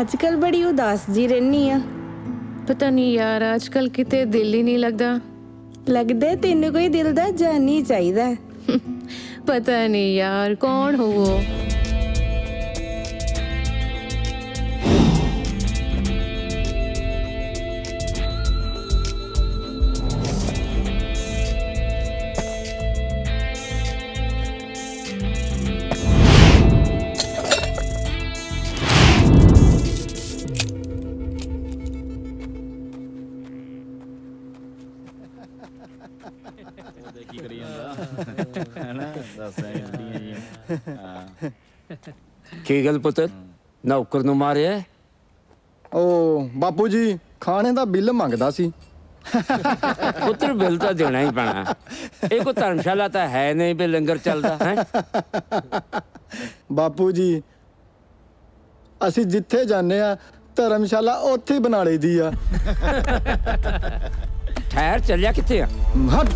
आजकल बड़ी उदास जी रहनी आ। पता नहीं यार, आजकल किते दिल ही नहीं लगता। लगदा तेन कोई दिल दा जानी चाहिदा। पता नहीं यार कौन हो वो। की गल पुत्र, नौकर नूं मारिया? ओ बापू जी खाने दा बिल मंगदा सी। पुत्र बिल तो देना ही पैना। ये कोई धर्मशाला तो है नहीं भी लंगर चलता है। बापू जी ਅਸੀਂ ਜਿੱਥੇ ਜਾਂਦੇ ਆ ਧਰਮਸ਼ਾਲਾ ਉੱਥੇ ਹੀ ਬਣਾ ਲਈਦੀ ਆ। ठहर चलिया किथे आ? ਹਟ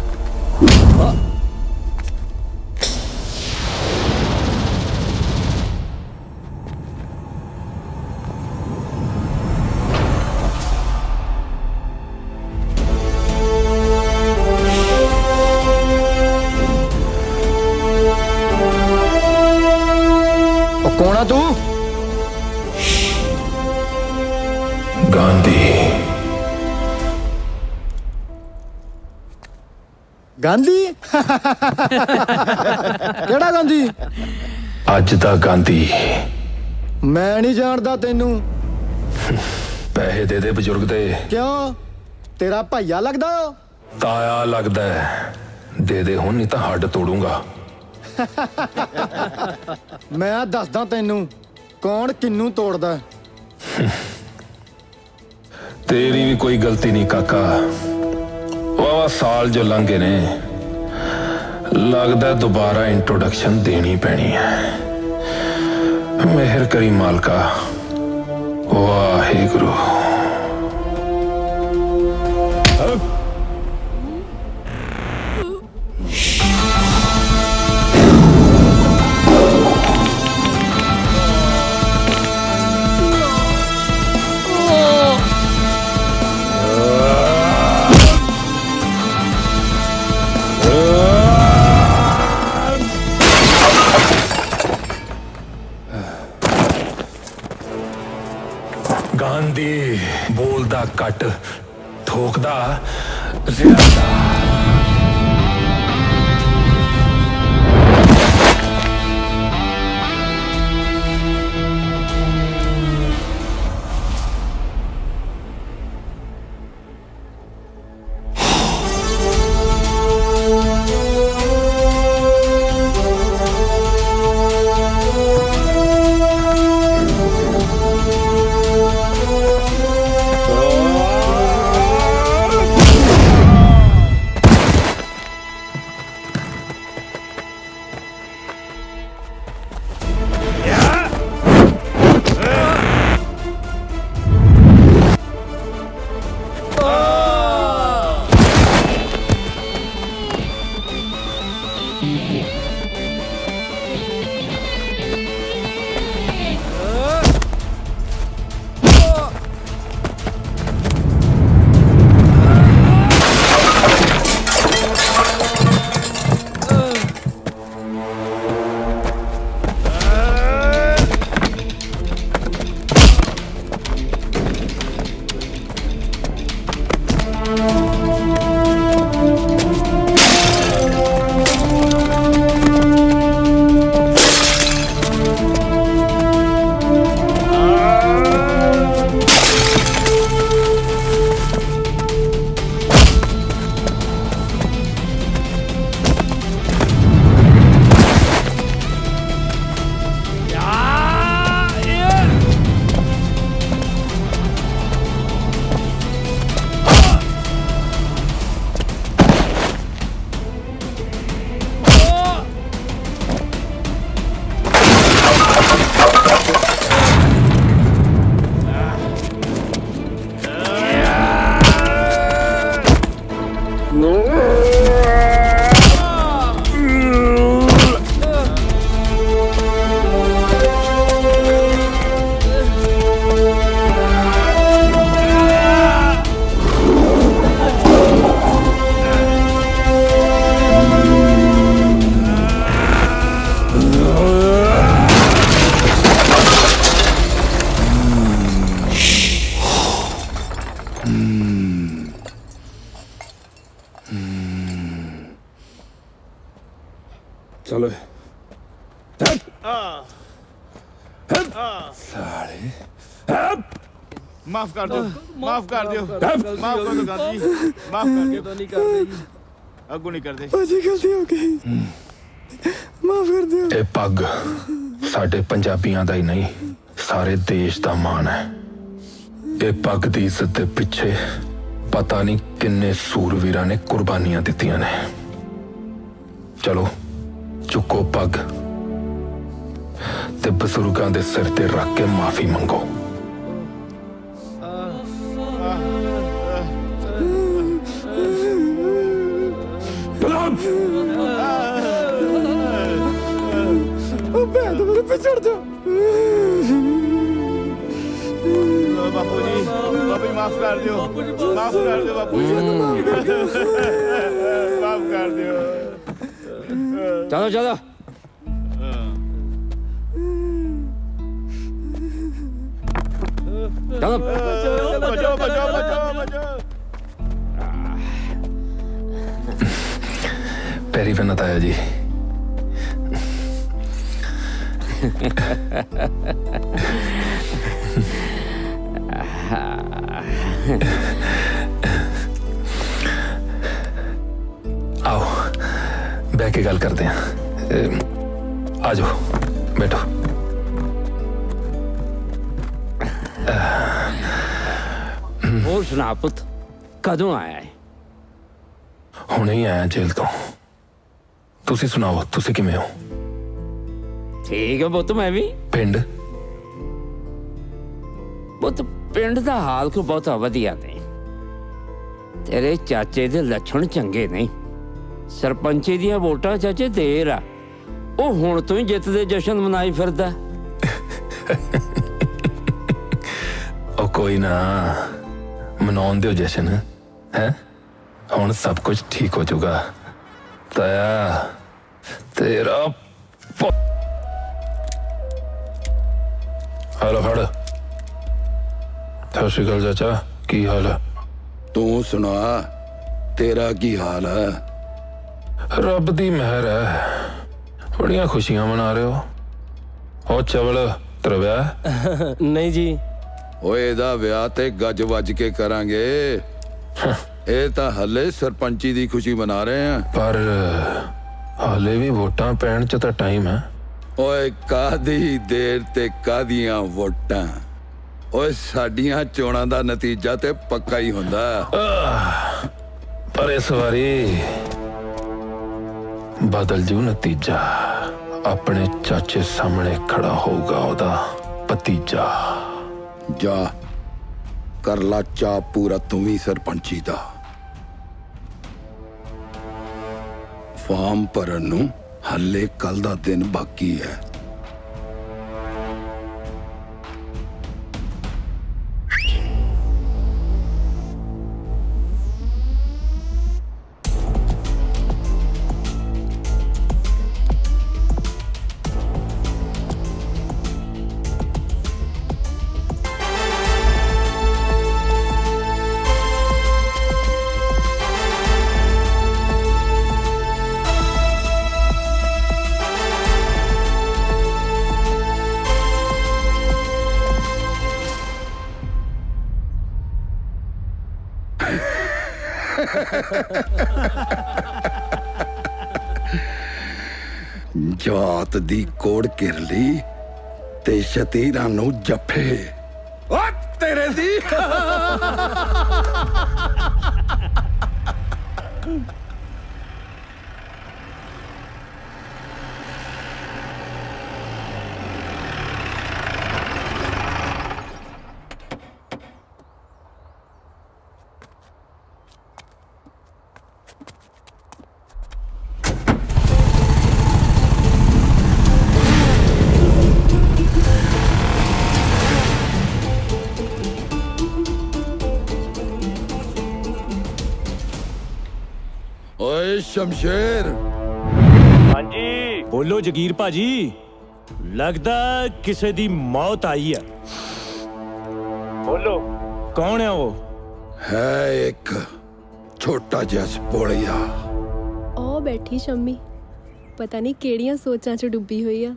ਉਹ ਕੌਣ ਆ ਤੂੰ? गांधी। ਗਾਂਧੀ? ਕਿਹੜਾ ਗਾਂਧੀ? ਅੱਜ ਦਾ ਗਾਂਧੀ। ਮੈਂ ਨਹੀਂ ਜਾਣਦਾ ਤੈਨੂੰ। ਪੈਸੇ ਦੇ ਦੇ ਬਜ਼ੁਰਗ ਦੇ। ਕਿਉਂ ਤੇਰਾ ਭਾਈਆ ਲੱਗਦਾ ਓ? ਤਾਇਆ ਲੱਗਦਾ ਹੈ। ਦੇ ਦੇ ਹੁਣ ਨਹੀਂ ਤਾਂ ਹੱਡ ਤੋੜੂੰਗਾ। ਮੈਂ ਦੱਸਦਾ ਤੈਨੂੰ ਕੌਣ ਕਿੰਨੂੰ ਤੋੜਦਾ। तेरी भी कोई गलती नहीं काका। वाह साल जो लंघे ने लगता दोबारा इंट्रोडक्शन देनी पैनी है। मेहर करी मालका। वाहिगुरु। गांधी बोलदा कट ठोकदा ज्यादा। चलो माफ कर दो माफ कर दो माफ कर दो गांधी जी माफ कर दो नहीं कर दे अगू नहीं कर दे ਭਾਜੀ ਗਲਤੀ ਹੋ ਗਈ ਮਾਫ ਕਰ ਦਿਓ ਇਹ ਪੱਗ ਸਾਡੇ ਪੰਜਾਬੀਆਂ ਦਾ ਹੀ ਨਹੀਂ ਸਾਰੇ ਦੇਸ਼ ਦਾ ਮਾਣ ਹੈ ਇਹ ਪੱਗ ਦੀ ਇੱਜ਼ਤ ਦੇ ਪਿੱਛੇ ਪਤਾ ਨਹੀਂ ਕਿੰਨੇ ਸੂਰਵੀਰਾਂ ਨੇ ਕੁਰਬਾਨੀਆਂ ਦਿੱਤੀਆਂ ਨੇ ਚਲੋ ਚੁੱਕੋ ਪੱਗ ਤੇ ਬਜ਼ੁਰਗਾਂ ਦੇ ਸਿਰ ਤੇ ਰੱਖ ਕੇ ਮਾਫੀ ਮੰਗੋ ਉਹ ਭੈਣ ਮੇਰੇ ਪਿਛੜ ਜਾ बापू जी माफ कर दो बापू जी माफ कर दो चलो चलो चलो बचाओ बचाओ बचाओ बचाओ ਪੈਰੀ ਬੰਨਤ ਆਇਆ ਜੀ आओ बैठ के गल करते हैं आ जाओ बैठो और सुना पुत कदों आया है हुणे ही आया जेल तो तुसी सुनाओ तुसी किवें हो ठीक है पुत मैं भी पिंड ਪੁੱਤ ਪਿੰਡ ਦਾ ਹਾਲ ਕੋ ਬਹੁਤ ਵਧੀਆ ਨਹੀਂ ਤੇਰੇ ਚਾਚੇ ਦੇ ਲੱਛਣ ਚੰਗੇ ਨਹੀਂ ਸਰਪੰਚੀ ਦੀਆਂ ਵੋਟਾਂ ਚਾਚੇ ਦੇਰ ਆ ਉਹ ਹੁਣ ਤੋਂ ਹੀ ਜਿੱਤ ਦੇ ਜਸ਼ਨ ਮਨਾਈ ਫਿਰਦਾ ਉਹ ਕੋਈ ਨਾ ਮਨਾਉਣ ਦਿਓ ਜਸ਼ਨ ਹੈ ਹੁਣ ਸਭ ਕੁਝ ਠੀਕ ਹੋ ਜਾਊਗਾ ਤਾਇਆ ਤੇਰਾ ਹਲੋ ਫੜ ਸਤਿ ਸ਼੍ਰੀ ਅਕਾਲ ਚਾਚਾ ਕੀ ਹਾਲ ਹੈ ਤੂੰ ਸੁਣਾ ਤੇਰਾ ਕੀ ਹਾਲ ਹੈ ਰੱਬ ਦੀ ਮਿਹਰ ਹੈ ਬੜੀਆਂ ਖੁਸ਼ੀਆਂ ਮਨਾ ਰਹੇ ਹੋ ਉਹ ਚਵਲ ਤਰਵਿਆ ਨਹੀਂ ਜੀ ਓਏ ਇਹਦਾ ਵਿਆਹ ਤੇ ਗੱਜ ਵੱਜ ਕੇ ਕਰਾਂਗੇ ਇਹ ਤਾਂ ਹੱਲੇ ਸਰਪੰਚੀ ਦੀ ਖੁਸ਼ੀ ਮਨਾ ਰਹੇ ਆ ਪਰ ਹਾਲੇ ਵੀ ਵੋਟਾਂ ਪੈਣ ਚ ਤਾਂ ਟਾਈਮ ਹੈ ਓਏ ਕਾਦੀ ਦੇਰ ਤੇ ਕਾਦੀਆਂ ਵੋਟਾਂ ਓਏ ਸਾਡੀਆਂ ਚੋਣਾਂ ਦਾ ਨਤੀਜਾ ਤੇ ਪੱਕਾ ਹੀ ਹੁੰਦਾ ਪਰ ਇਸ ਵਾਰੀ ਬਦਲ ਜੂ ਨਤੀਜਾ ਆਪਣੇ ਚਾਚੇ ਸਾਹਮਣੇ ਖੜਾ ਹੋਊਗਾ ਉਹਦਾ ਭਤੀਜਾ ਜਾ ਕਰ ਲਾ ਚਾ ਪੂਰਾ ਤੂੰ ਵੀ ਸਰਪੰਚੀ ਦਾ ਫਾਰਮ ਭਰਨ ਨੂੰ ਹੱਲੇ ਕੱਲ ਦਾ ਦਿਨ ਬਾਕੀ ਹੈ ਜਾਤ ਦੀ ਕੋੜ ਕਿਰਲੀ ਤੇ ਸ਼ਤੀਰਾਂ ਨੂੰ ਜੱਫੇ ਓ ਤੇਰੇ ਦੀ ਓਏ ਸ਼ਮਸ਼ੇਰ ਹਾਂਜੀ ਬੋਲੋ ਜਗੀਰ ਭਾਜੀ ਲੱਗਦਾ ਕਿਸੇ ਦੀ ਮੌਤ ਆਈ ਹੈ ਬੋਲੋ ਕੌਣ ਹੈ ਉਹ ਹੈ ਇੱਕ ਛੋਟਾ ਜਿਹਾ ਸਪੋਲੀਆ ਉਹ ਬੈਠੀ ਸ਼ੰਮੀ ਪਤਾ ਨਹੀਂ ਕਿਹੜੀਆਂ ਸੋਚਾਂ 'ਚ ਡੁੱਬੀ ਹੋਈ ਆ।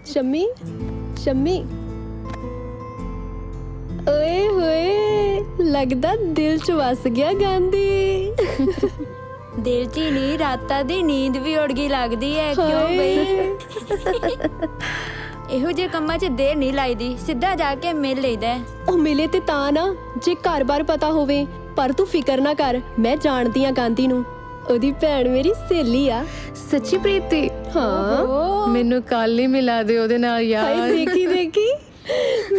ਸ਼ੰਮੀ ਸ਼ੰਮੀ ਓਏ ਹੋਏ, ਲੱਗਦਾ ਦਿਲ 'ਚ ਵਸ ਗਿਆ ਗਾਂਧੀ। ਦਿਲ 'ਚ ਹੀ ਨਹੀਂ, ਰਾਤਾਂ ਦੀ ਨੀਂਦ ਵੀ ਉੜ ਗਈ ਲੱਗਦੀ ਹੈ। ਕਿਉਂ ਬਈ? ਇਹੋ ਜਿਹੇ ਕੰਮਾਂ 'ਚ ਦੇਰ ਨਹੀਂ ਲਾਈਦੀ, ਸਿੱਧਾ ਜਾ ਕੇ ਮਿਲ ਲਈਦਾ। ਉਹ ਮਿਲੇ ਤੇ ਤਾਂ ਨਾ, ਜੇ ਘਰ-ਬਾਰ ਪਤਾ ਹੋਵੇ। ਪਰ ਤੂੰ ਫਿਕਰ ਨਾ ਕਰ, ਮੈਂ ਜਾਣਦੀ ਆ ਗਾਂਧੀ ਨੂੰ। ਉਹਦੀ ਭੈਣ ਮੇਰੀ ਸਹੇਲੀ ਆ। ਸੱਚੀ ਪ੍ਰੀਤੀ? ਹਾਂ, ਮੈਨੂੰ ਕੱਲ ਹੀ ਮਿਲਾ ਦੇ ਉਹਦੇ ਨਾਲ ਯਾਰ। ਹਾਏ ਦੇਖੀ ਦੇਖੀ,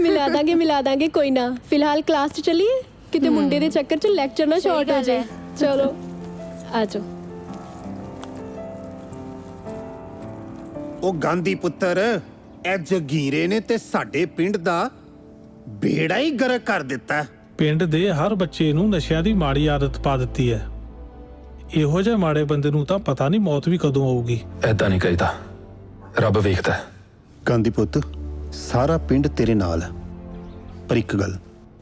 ਮਿਲਾ ਦਾਂਗੇ ਕੋਈ ਨਾ। ਫਿਲਹਾਲ ਕਲਾਸ 'ਚ ਚੱਲੀਏ, ਕਿਤੇ ਮੁੰਡੇ ਦੇ ਚੱਕਰ 'ਚ ਲੈਕਚਰ ਨਾ ਸ਼ਾਰਟ ਹੋ ਜਾਏ। ਚਲੋ ਆ ਜਾਓ। ਉਹ ਗਾਂਧੀ ਪੁੱਤਰ, ਇਹ ਜਗੀਰੇ ਨੇ ਤੇ ਸਾਡੇ ਪਿੰਡ ਦਾ ਬੇੜਾ ਹੀ ਗਰਕ ਕਰ ਦਿੱਤਾ। ਪਿੰਡ ਦੇ ਹਰ ਬੱਚੇ ਨੂੰ ਨਸ਼ਿਆਂ ਦੀ ਮਾੜੀ ਆਦਤ ਪਾ ਦਿੱਤੀ ਹੈ। ਇਹੋ ਜਿਹੇ ਮਾੜੇ ਬੰਦੇ ਨੂੰ ਤਾਂ ਪਤਾ ਨਹੀਂ ਮੌਤ ਵੀ ਕਦੋਂ ਆਊਗੀ। ਐਦਾਂ ਨਹੀਂ ਕਹੀਦਾ, ਰੱਬ ਵੇਖਦਾ ਹੈ। ਗਾਂਧੀ ਪੁੱਤ, ਸਾਰਾ ਪਿੰਡ ਤੇਰੇ ਨਾਲ ਹੈ, ਪਰ ਇੱਕ ਗੱਲ,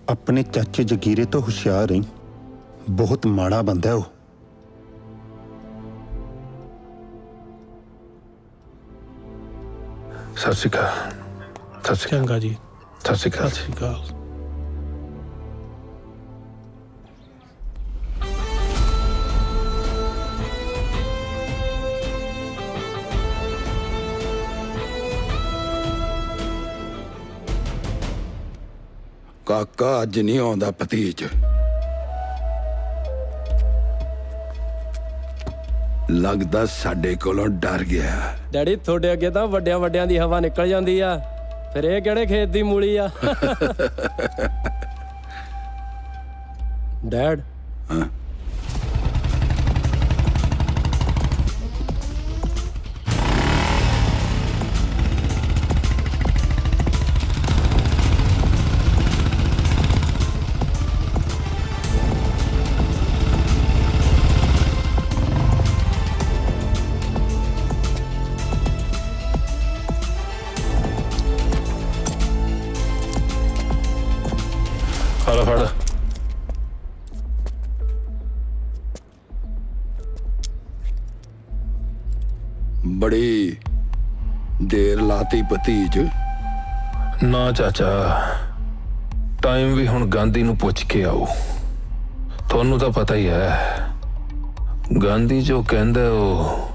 ਆਪਣੇ ਚਾਚੇ ਜਗੀਰੇ ਤੋਂ ਹੁਸ਼ਿਆਰ ਰਹੀਂ। ਬਹੁਤ ਮਾੜਾ ਬੰਦਾ ਹੈ ਉਹ। ਸਤਿ ਸ਼੍ਰੀ ਅਕਾਲ। ਸਤਿ ਸ਼੍ਰੀ ਅਕਾਲ। ਚੰਗਾ ਜੀ, ਸਤਿ ਸ਼੍ਰੀ ਅਕਾਲ। ਸਤਿ ਸ਼੍ਰੀ ਅਕਾਲ। ਕਾਕਾ ਅੱਜ ਨਹੀਂ ਆਉਂਦਾ ਭਤੀਜ। ਲੱਗਦਾ ਸਾਡੇ ਕੋਲੋਂ ਡਰ ਗਿਆ। ਡੈਡੀ ਤੁਹਾਡੇ ਅੱਗੇ ਤਾਂ ਵੱਡਿਆਂ ਵੱਡਿਆਂ ਦੀ ਹਵਾ ਨਿਕਲ ਜਾਂਦੀ ਆ, ਫਿਰ ਇਹ ਕਿਹੜੇ ਖੇਤ ਦੀ ਮੂਲੀ ਆ? ਡੈਡ, ਹਾਂ, ਫੜ। ਬੜੀ ਦੇਰ ਲਾਤੀ ਭਤੀਜ। ਨਾ ਚਾਚਾ, ਟਾਈਮ ਵੀ ਹੁਣ ਗਾਂਧੀ ਨੂੰ ਪੁੱਛ ਕੇ ਆਓ। ਤੁਹਾਨੂੰ ਤਾਂ ਪਤਾ ਹੀ ਹੈ, ਗਾਂਧੀ ਜੋ ਕਹਿੰਦਾ ਉਹ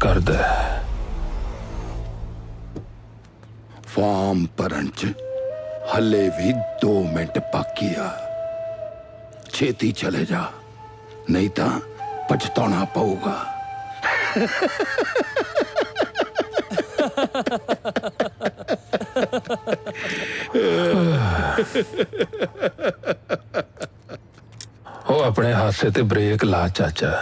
ਕਰਦਾ। ਫਾਰਮ ਭਰਨ ਚ ਹੱਲੇ ਵੀ 2 ਮਿੰਟ ਬਾਕੀ ਆ। ਛੇਤੀ ਚਲੇ ਜਾ, ਨਹੀਂ ਤਾਂ ਪਛਤਾਉਣਾ ਪਊਗਾ। ਉਹ ਆਪਣੇ ਹਾਸੇ ਤੇ ਬ੍ਰੇਕ ਲਾ ਚਾਚਾ।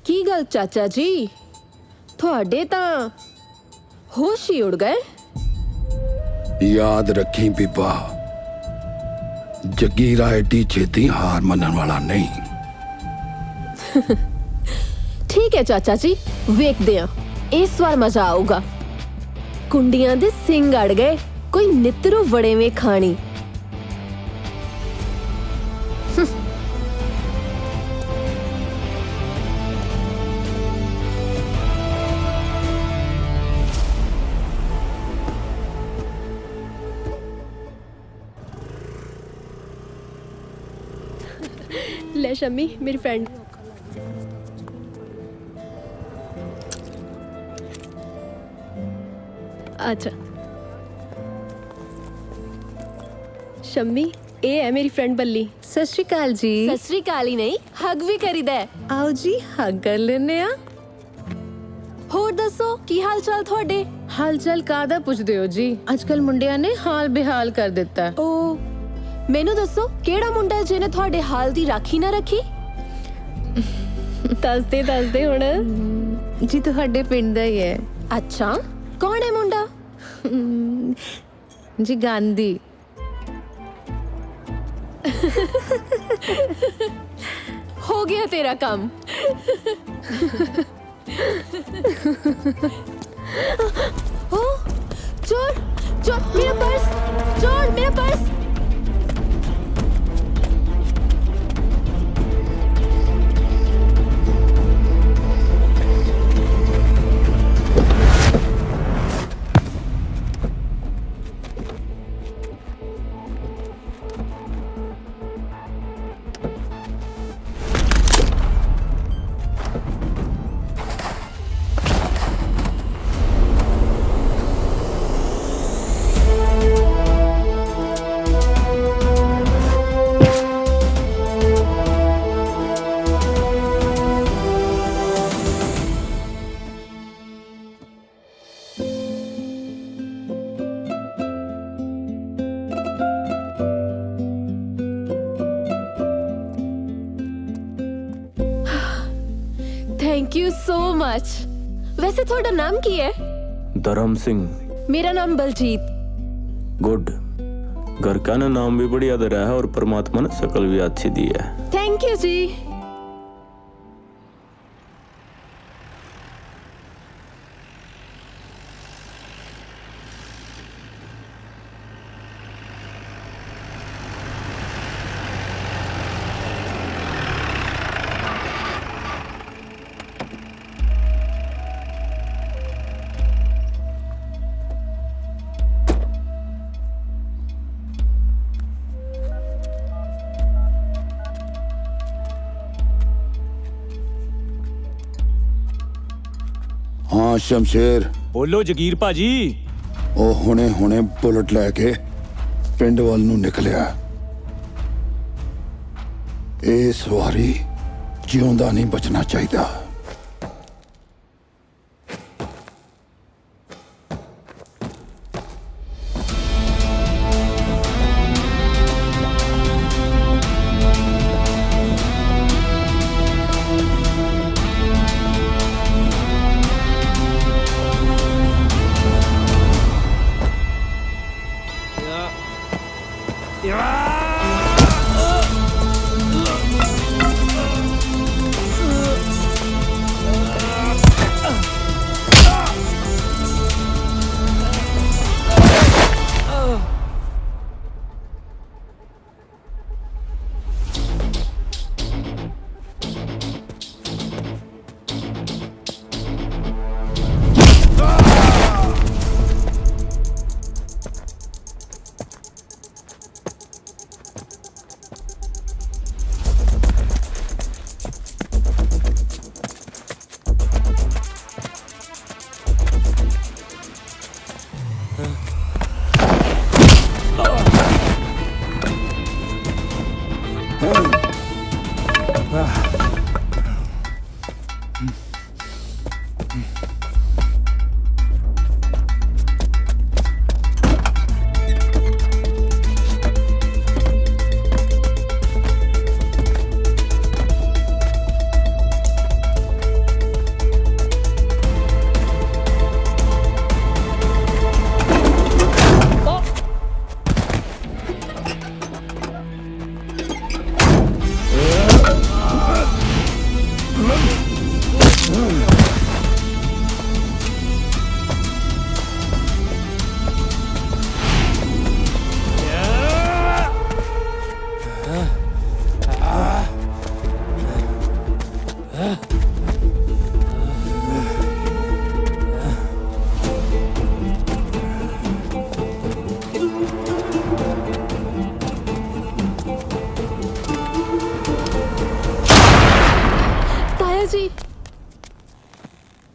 ਕੀ ਗੱਲ ਚਾਚਾ ਜੀ, ਤੁਹਾਡੇ ਤਾਂ ਹੋਸ਼ ਹੀ ਉੜ ਗਏ। ਯਾਦ ਰੱਖੀ ਬੀਬਾ, ਜਗੀਰਾ ਏਡੀ ਛੇਤੀ ਹਾਰ ਮੰਨਣ ਵਾਲਾ ਨਹੀਂ। ਠੀਕ ਹੈ ਚਾਚਾ ਜੀ, ਵੇਖਦੇ ਆ ਇਸ ਵਾਰ ਮਜ਼ਾ ਆਊਗਾ। ਕੁੰਡੀਆਂ ਦੇ ਸਿੰਗ ਅੜ ਗਏ, ਕੋਈ ਨਿੱਤਰੂ ਵੜੇਵੇਂ ਖਾਣੀ। ਲੈ ਸ਼ੰਮੀ, ਮੇਰੀ ਫਰੈਂਡ। ਅੱਛਾ ਸ਼ੰਮੀ, ਇਹ ਹੈ ਮੇਰੀ ਫਰੈਂਡ ਬੱਲੀ। ਸਤਿ ਸ਼੍ਰੀ ਅਕਾਲ ਜੀ। ਸਤਿ ਸ੍ਰੀ ਅਕਾਲ ਹੀ ਨਹੀਂ, ਹੱਗ ਵੀ ਕਰੀਦਾ ਹੈ। ਆਓ ਜੀ, ਹੱਗ ਕਰ ਲੈਨੇ ਆ। ਹੋਰ ਦੱਸੋ ਕੀ ਹਾਲ ਚਾਲ ਤੁਹਾਡੇ? ਹਾਲ ਚਾਲ ਕਾਹਦਾ ਪੁੱਛਦੇ ਹੋ ਜੀ? ਅੱਜ ਕੱਲ ਮੁੰਡਿਆਂ ਨੇ ਹਾਲ ਬੇਹਾਲ ਕਰ ਦਿੱਤਾ। ਓ ਮੈਨੂੰ ਦੱਸੋ ਕਿਹੜਾ ਮੁੰਡਾ ਜਿਹਨੇ ਤੁਹਾਡੇ ਹਾਲ ਦੀ ਰਾਖੀ ਨਾ ਰੱਖੀ? ਦੱਸਦੇ ਹੁਣ। ਜੀ ਤੁਹਾਡੇ ਪਿੰਡ ਦਾ ਹੀ ਹੈ। ਅੱਛਾ, ਕੌਣ ਹੈ ਮੁੰਡਾ? ਜੀ ਗਾਂਧੀ। ਹੋ ਗਿਆ ਤੇਰਾ ਕੰਮ। ਓ ਚੋਰ ਚੋਰ, ਮੇਰਾ ਪਰਸ! ਚੋਰ, ਮੇਰਾ purse! Thank you so much. वैसे थोड़ा नाम की है? धर्म सिंह। मेरा नाम बलजीत। गुड। घर का ना नाम भी बढ़िया दे रहा है और परमात्मा ने शकल भी अच्छी दी है। थैंक यू जी। हाँ शमशेर। बोलो जगीर भाजी। ਉਹ ਹੁਣੇ ਬੁਲਟ ਲੈ ਕੇ ਪਿੰਡ ਵੱਲ ਨੂੰ ਨਿਕਲਿਆ। ਇਸ ਵਾਰੀ ਜਿਉਂਦਾ ਨਹੀਂ ਬਚਣਾ ਚਾਹੀਦਾ।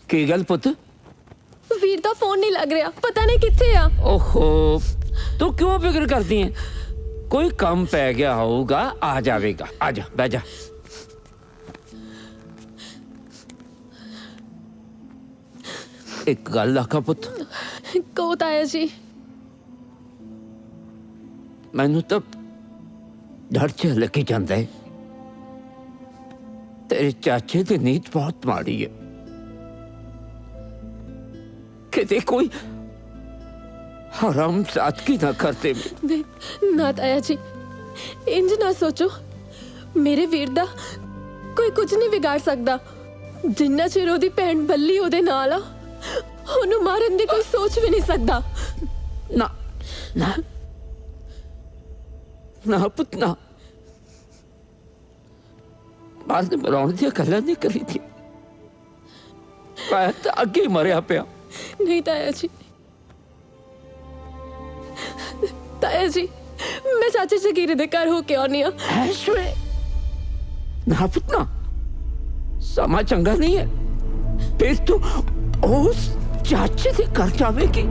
ਕੀ ਗੱਲ ਪੁੱਤ? ਵੀਰ ਦਾ ਫੋਨ ਨਹੀਂ ਲੱਗ ਰਿਹਾ, ਪਤਾ ਨਹੀਂ ਕਿੱਥੇ ਆ। ਓਹੋ, ਤੂੰ ਕਿਉਂ ਫਿਕਰ ਕਰਦੀ ਹੈ? ਕੋਈ ਕੰਮ ਪੈ ਗਿਆ ਹੋਊਗਾ, ਆ ਜਾਵੇਗਾ। ਆ ਜਾ, ਬਹਿ ਜਾ। ਇੱਕ ਗੱਲ ਆਖਾਂ ਪੁੱਤ, ਕਹੋ ਤਾਇਆ ਜੀ। ਮੈਨੂੰ ਤਾਂ ਡਰ ਜਿਹਾ ਲੱਗੀ ਜਾਂਦਾ ਹੈ। ਤੇਰੇ ਚਾਚੇ ਦੀ ਨੀਤ ਬਹੁਤ ਮਾੜੀ ਹੈ। ਕਿਤੇ ਕੋਈ ਹਰਾਮ ਜ਼ਾਦਗੀ ਨਾ ਕਰਤੇ। ਨਾ ਤਾਇਆ ਜੀ, ਇੰਜ ਨਾ ਸੋਚੋ। ਮੇਰੇ ਵੀਰ ਦਾ ਕੋਈ ਕੁਝ ਨਹੀਂ ਵਿਗਾੜ ਸਕਦਾ। ਜਿੰਨਾ ਚਿਰ ਉਹਦੀ ਭੈਣ ਬੱਲੀ ਉਹਦੇ ਨਾਲ ਆ, ਉਹਨੂੰ ਮਾਰਨ ਦੀ ਕੋਈ ਸੋਚ ਵੀ ਨਹੀਂ ਸਕਦਾ। ਨਾ ਨਾ ਨਾ ਪੁੱਤ ਨਾ, ਬਾਅਦ ਮਰਾਉਣ ਦੀਆਂ ਗੱਲਾਂ ਨਹੀਂ ਕਰੀ ਦੀ। ਮੈਂ ਤਾਂ ਅੱਗੇ ਮਰਿਆ ਪਿਆ। ਨਹੀਂ ਤਾਇਆ ਜੀ, ਤਾਇਆ ਜੀ, ਮੈਂ ਚਾਚੇ ਜਗੀਰੇ ਦੇ ਘਰ ਹੋ ਕੇ ਆਉਣੀ ਆ। ਐਸ਼ਵੇ ਨਾ ਪੁੱਤ ਨਾ, ਸਮਾਂ ਚੰਗਾ ਨਹੀਂ ਹੈ। ਫਿਰ ਤੂੰ ਉਸ ਚਾਚੇ ਦੇ ਘਰ ਜਾਵੇਗੀ।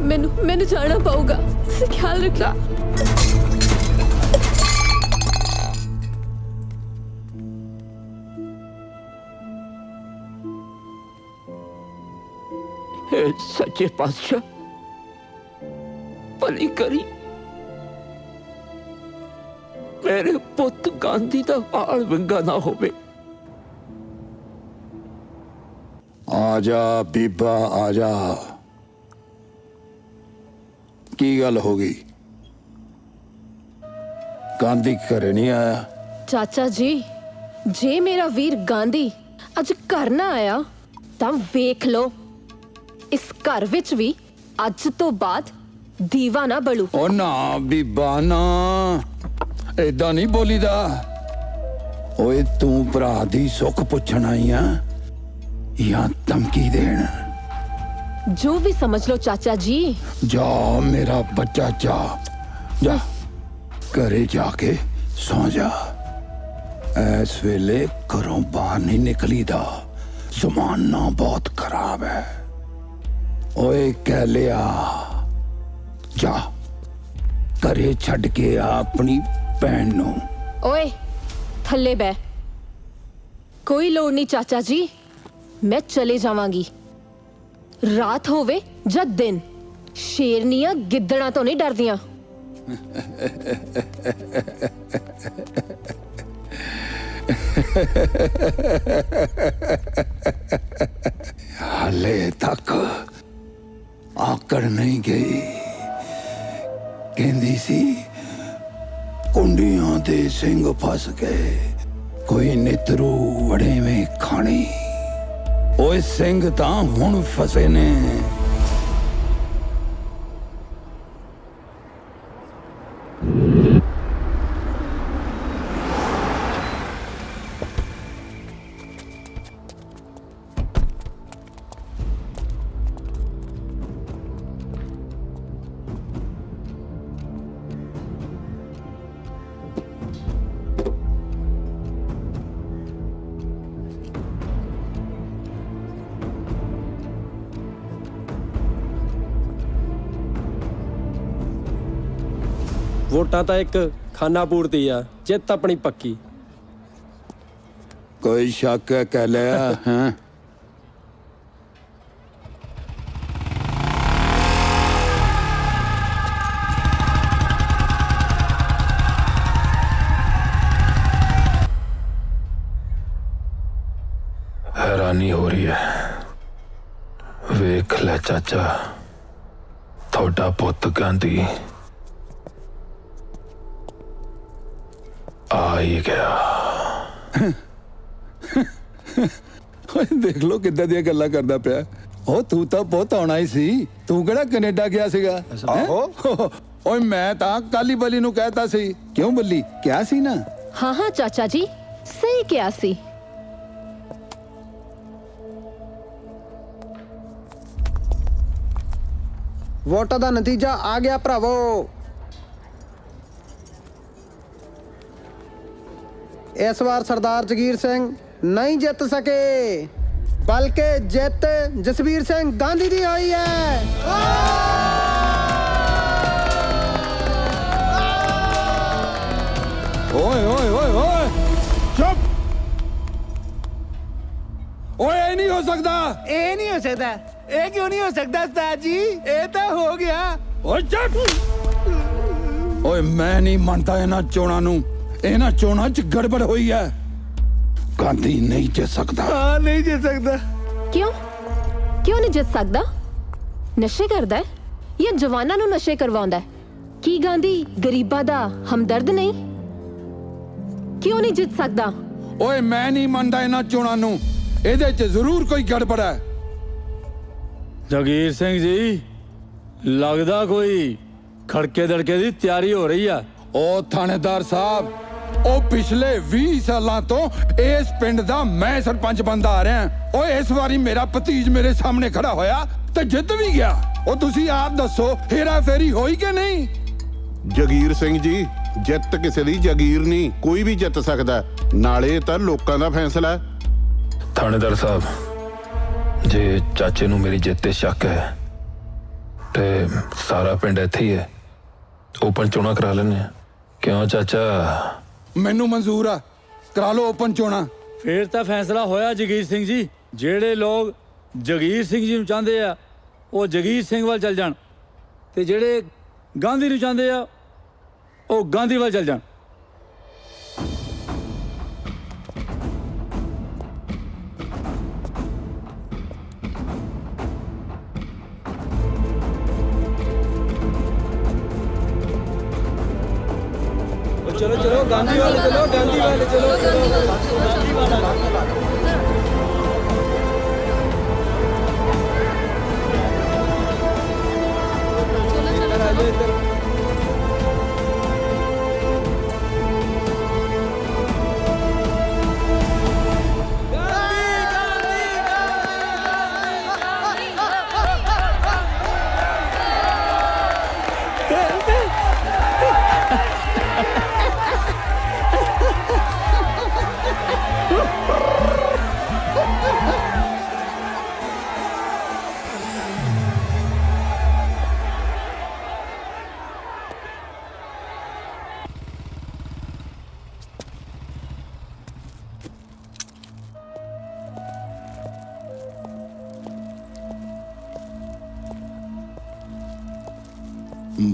ਮੈਨੂੰ ਜਾਣਾ ਪਊਗਾ। ਤੁਸੀਂ ਖਿਆਲ ਰੱਖਣਾ। हे सच्चे पातशाह, भली करी मेरे पुत गांधी दा हाल विंगा ना होवे। आजा बीबा आजा। की गल हो गई? गांधी घरे नहीं आया? ਚਾਚਾ ਜੀ, ਜੇ ਮੇਰਾ ਵੀਰ ਗਾਂਧੀ ਅੱਜ ਘਰ ਨਾ ਆਇਆ ਤਾਂ ਵੇਖ ਲਓ, ਇਸ ਘਰ ਵਿੱਚ ਵੀ ਅੱਜ ਤੋਂ ਬਾਅਦ ਦੀਵਾ ਨਾ ਬਲੂ। ओ ना बीबा ना, ਏਦਾਂ ਨਹੀਂ ਬੋਲੀਦਾ। ਓਏ ਤੂੰ ਭਰਾ ਦੀ ਸੁੱਖ ਪੁੱਛਣ ਆਈ ਆ ਜਾਂ ਧਮਕੀ ਦੇਣ? ਜੋ ਵੀ ਸਮਝ ਲਓ ਚਾਚਾ ਜੀ। ਜਾ ਮੇਰਾ ਬੱਚਾ ਜਾ, ਜਾ ਘਰੇ ਜਾ ਕੇ ਸੌਂ ਜਾ। ਇਸ ਵੇਲੇ ਘਰੋਂ ਬਾਹਰ ਨਹੀਂ ਨਿਕਲੀਦਾ, ਜ਼ਮਾਨਾ ਬਹੁਤ ਖਰਾਬ ਹੈ। ਓਏ ਕਹਿ ਲਿਆ, ਜਾ ਘਰੇ ਛੱਡ ਕੇ ਆ ਆਪਣੀ ਭੈਣ ਨੂੰ। ਓਏ ਥੱਲੇ ਬੈ। ਕੋਈ ਲੋੜ ਨਹੀਂ ਚਾਚਾ ਜੀ, ਮੈਂ ਚਲੇ ਜਾਵਾਂਗੀ। ਰਾਤ ਹੋਵੇ ਜਾਂ ਦਿਨ, ਸ਼ੇਰਨੀਆਂ ਗਿੱਦੜਾਂ ਤੋਂ ਨਹੀਂ ਡਰਦੀਆਂ। ਹਾਲੇ ਤੱਕ ਆਕੜ ਨਹੀਂ ਗਈ। ਕਹਿੰਦੀ ਸੀ ਕੁੰਡੀਆਂ ਦੇ ਸਿੰਘ ਫਸ ਗਏ, ਕੋਈ ਨਿਤਰੂ ਵੜੇਵੇਂ ਖਾਣੀ। ਓਏ ਸਿੰਘ ਤਾਂ ਹੁਣ ਫਸੇ ਨੇ। ਵੋਟਾਂ ਤਾਂ ਇੱਕ ਖਾਨਾ ਪੂਰਤੀ ਆ, ਜਿੱਤ ਆਪਣੀ ਪੱਕੀ। ਕੋਈ ਸ਼ੱਕ ਹੈ ਕਹਿ ਲਿਆ ਹੈ? हैरानी हो रही है। वेख ले चाचा, थोड़ा पुत गांधी आ ही गया। ਓਏ ਦੇਖ ਲੋ ਕਿੱਦਾਂ ਦੀਆਂ ਗੱਲਾਂ ਕਰਦਾ ਪਿਆ। ਉਹ ਤੂੰ ਤਾਂ ਬਹੁਤ ਆਉਣਾ ਹੀ ਸੀ, ਤੂੰ ਕਿਹੜਾ ਕੈਨੇਡਾ ਗਿਆ ਸੀਗਾ? ਆਹੋ। ਓਏ ਮੈਂ ਤਾਂ ਕਾਲੀ ਬਲੀ ਨੂੰ ਕਹਿਤਾ ਸੀ। ਕਿਉਂ ਬੱਲੀ ਕਿਹਾ ਸੀ ਨਾ? ਹਾਂ ਹਾਂ ਚਾਚਾ ਜੀ, ਸਹੀ ਕਿਹਾ ਸੀ। ਵੋਟਾਂ ਦਾ ਨਤੀਜਾ ਆ ਗਿਆ ਭਰਾਵੋ। ਇਸ ਵਾਰ ਸਰਦਾਰ ਜਗੀਰ ਸਿੰਘ ਨਹੀਂ ਜਿੱਤ ਸਕੇ, ਬਲਕਿ ਜਿੱਤ ਜਸਵੀਰ ਸਿੰਘ ਗਾਂਧੀ ਦੀ ਹੋਈ ਹੈ। ਓਏ ਓਏ ਓਏ ਓਏ ਚੁੱਪ। ਓਏ ਇਹ ਨਹੀਂ ਹੋ ਸਕਦਾ, ਇਹ ਨਹੀਂ ਹੋ ਸਕਦਾ। ਇਹ ਕਿਉਂ ਨਹੀਂ ਹੋ ਸਕਦਾ ਉਸਤਾਦ ਜੀ? ਇਹ ਤਾਂ ਹੋ ਗਿਆ। ਓਏ ਚੱਪ। ਓਏ ਮੈਂ ਨਹੀਂ ਮੰਨਦਾ ਇਹਨਾਂ ਚੋਣਾਂ ਨੂੰ। ਇਹਨਾਂ ਚੋਣਾਂ 'ਚ ਗੜਬੜ ਹੋਈ ਹੈ। ਗਾਂਧੀ ਨਹੀਂ ਜਿੱਤ ਸਕਦਾ। ਹਾਂ ਨਹੀਂ ਜਿੱਤ ਸਕਦਾ। ਕਿਉਂ ਕਿਉਂ ਨਹੀਂ ਜਿੱਤ ਸਕਦਾ? ਨਸ਼ੇ ਕਰਦਾ ਹੈ ਜਾਂ ਜਵਾਨਾਂ ਨੂੰ ਨਸ਼ੇ ਕਰਵਾਉਂਦਾ ਹੈ? ਕੀ ਗਾਂਧੀ ਗਰੀਬਾਂ ਦਾ ਹਮਦਰਦ ਨਹੀਂ? ਕਿਉਂ ਨਹੀਂ ਜਿੱਤ ਸਕਦਾ? ਓਏ ਮੈਂ ਨਹੀਂ ਮੰਨਦਾ ਇਹਨਾਂ ਚੋਣਾਂ ਨੂੰ। ਇਹਦੇ 'ਚ ਜ਼ਰੂਰ ਕੋਈ ਗੜਬੜ ਹੈ। ਜਗੀਰ ਸਿੰਘ ਜੀ, ਲੱਗਦਾ ਕੋਈ ਖੜਕੇ ਦੜਕੇ ਦੀ ਤਿਆਰੀ ਹੋ ਰਹੀ ਆ। ਉਹ ਥਾਣੇਦਾਰ ਸਾਹਿਬ, ਉਹ ਪਿਛਲੇ 20 ਸਾਲਾਂ ਤੋਂ ਇਸ ਪਿੰਡ ਦਾ ਮੈਂ ਸਰਪੰਚ ਬਣਦਾ ਆ ਰਿਹਾ। ਓਏ ਇਸ ਵਾਰੀ ਮੇਰਾ ਭਤੀਜ ਮੇਰੇ ਸਾਹਮਣੇ ਖੜਾ ਹੋਇਆ ਤੇ ਜਿੱਤ ਵੀ ਗਿਆ। ਉਹ ਤੁਸੀਂ ਆਪ ਦੱਸੋ, ਹੇਰਾ ਫੇਰੀ ਹੋਈ ਕਿ ਨਹੀਂ? ਜਗੀਰ ਸਿੰਘ ਜੀ, ਜਿੱਤ ਕਿਸੇ ਦੀ ਜਗੀਰ ਨਹੀਂ, ਕੋਈ ਵੀ ਜਿੱਤ ਸਕਦਾ। ਨਾਲੇ ਤਾਂ ਲੋਕਾਂ ਦਾ ਫੈਸਲਾ ਹੈ। ਥਾਣੇਦਾਰ ਸਾਹਿਬ, ਜੇ ਚਾਚੇ ਨੂੰ ਮੇਰੀ ਜਿੱਤ ਤੇ ਸ਼ੱਕ ਹੈ ਤੇ ਸਾਰਾ ਪਿੰਡ ਇੱਥੇ ਹੀ ਹੈ, ਓਪਨ ਚੋਣਾਂ ਕਰਾ ਲੈਣੇ ਆ। ਕਿਉਂ ਚਾਚਾ? ਮੈਨੂੰ ਮਨਜ਼ੂਰ ਆ, ਕਰਾ ਲਓ ਓਪਨ ਚੋਣਾਂ। ਫੇਰ ਤਾਂ ਫੈਸਲਾ ਹੋਇਆ ਜਗੀਰ ਸਿੰਘ ਜੀ। ਜਿਹੜੇ ਲੋਕ ਜਗੀਰ ਸਿੰਘ ਜੀ ਨੂੰ ਚਾਹੁੰਦੇ ਆ ਉਹ ਜਗੀਰ ਸਿੰਘ ਵੱਲ ਚੱਲ ਜਾਣ, ਤੇ ਜਿਹੜੇ ਗਾਂਧੀ ਨੂੰ ਚਾਹੁੰਦੇ ਆ ਉਹ ਗਾਂਧੀ ਵੱਲ ਚੱਲ ਜਾਣ। चलो चलो गांधी वाले चलो, गांधी वाले चलो, गांधी वाला।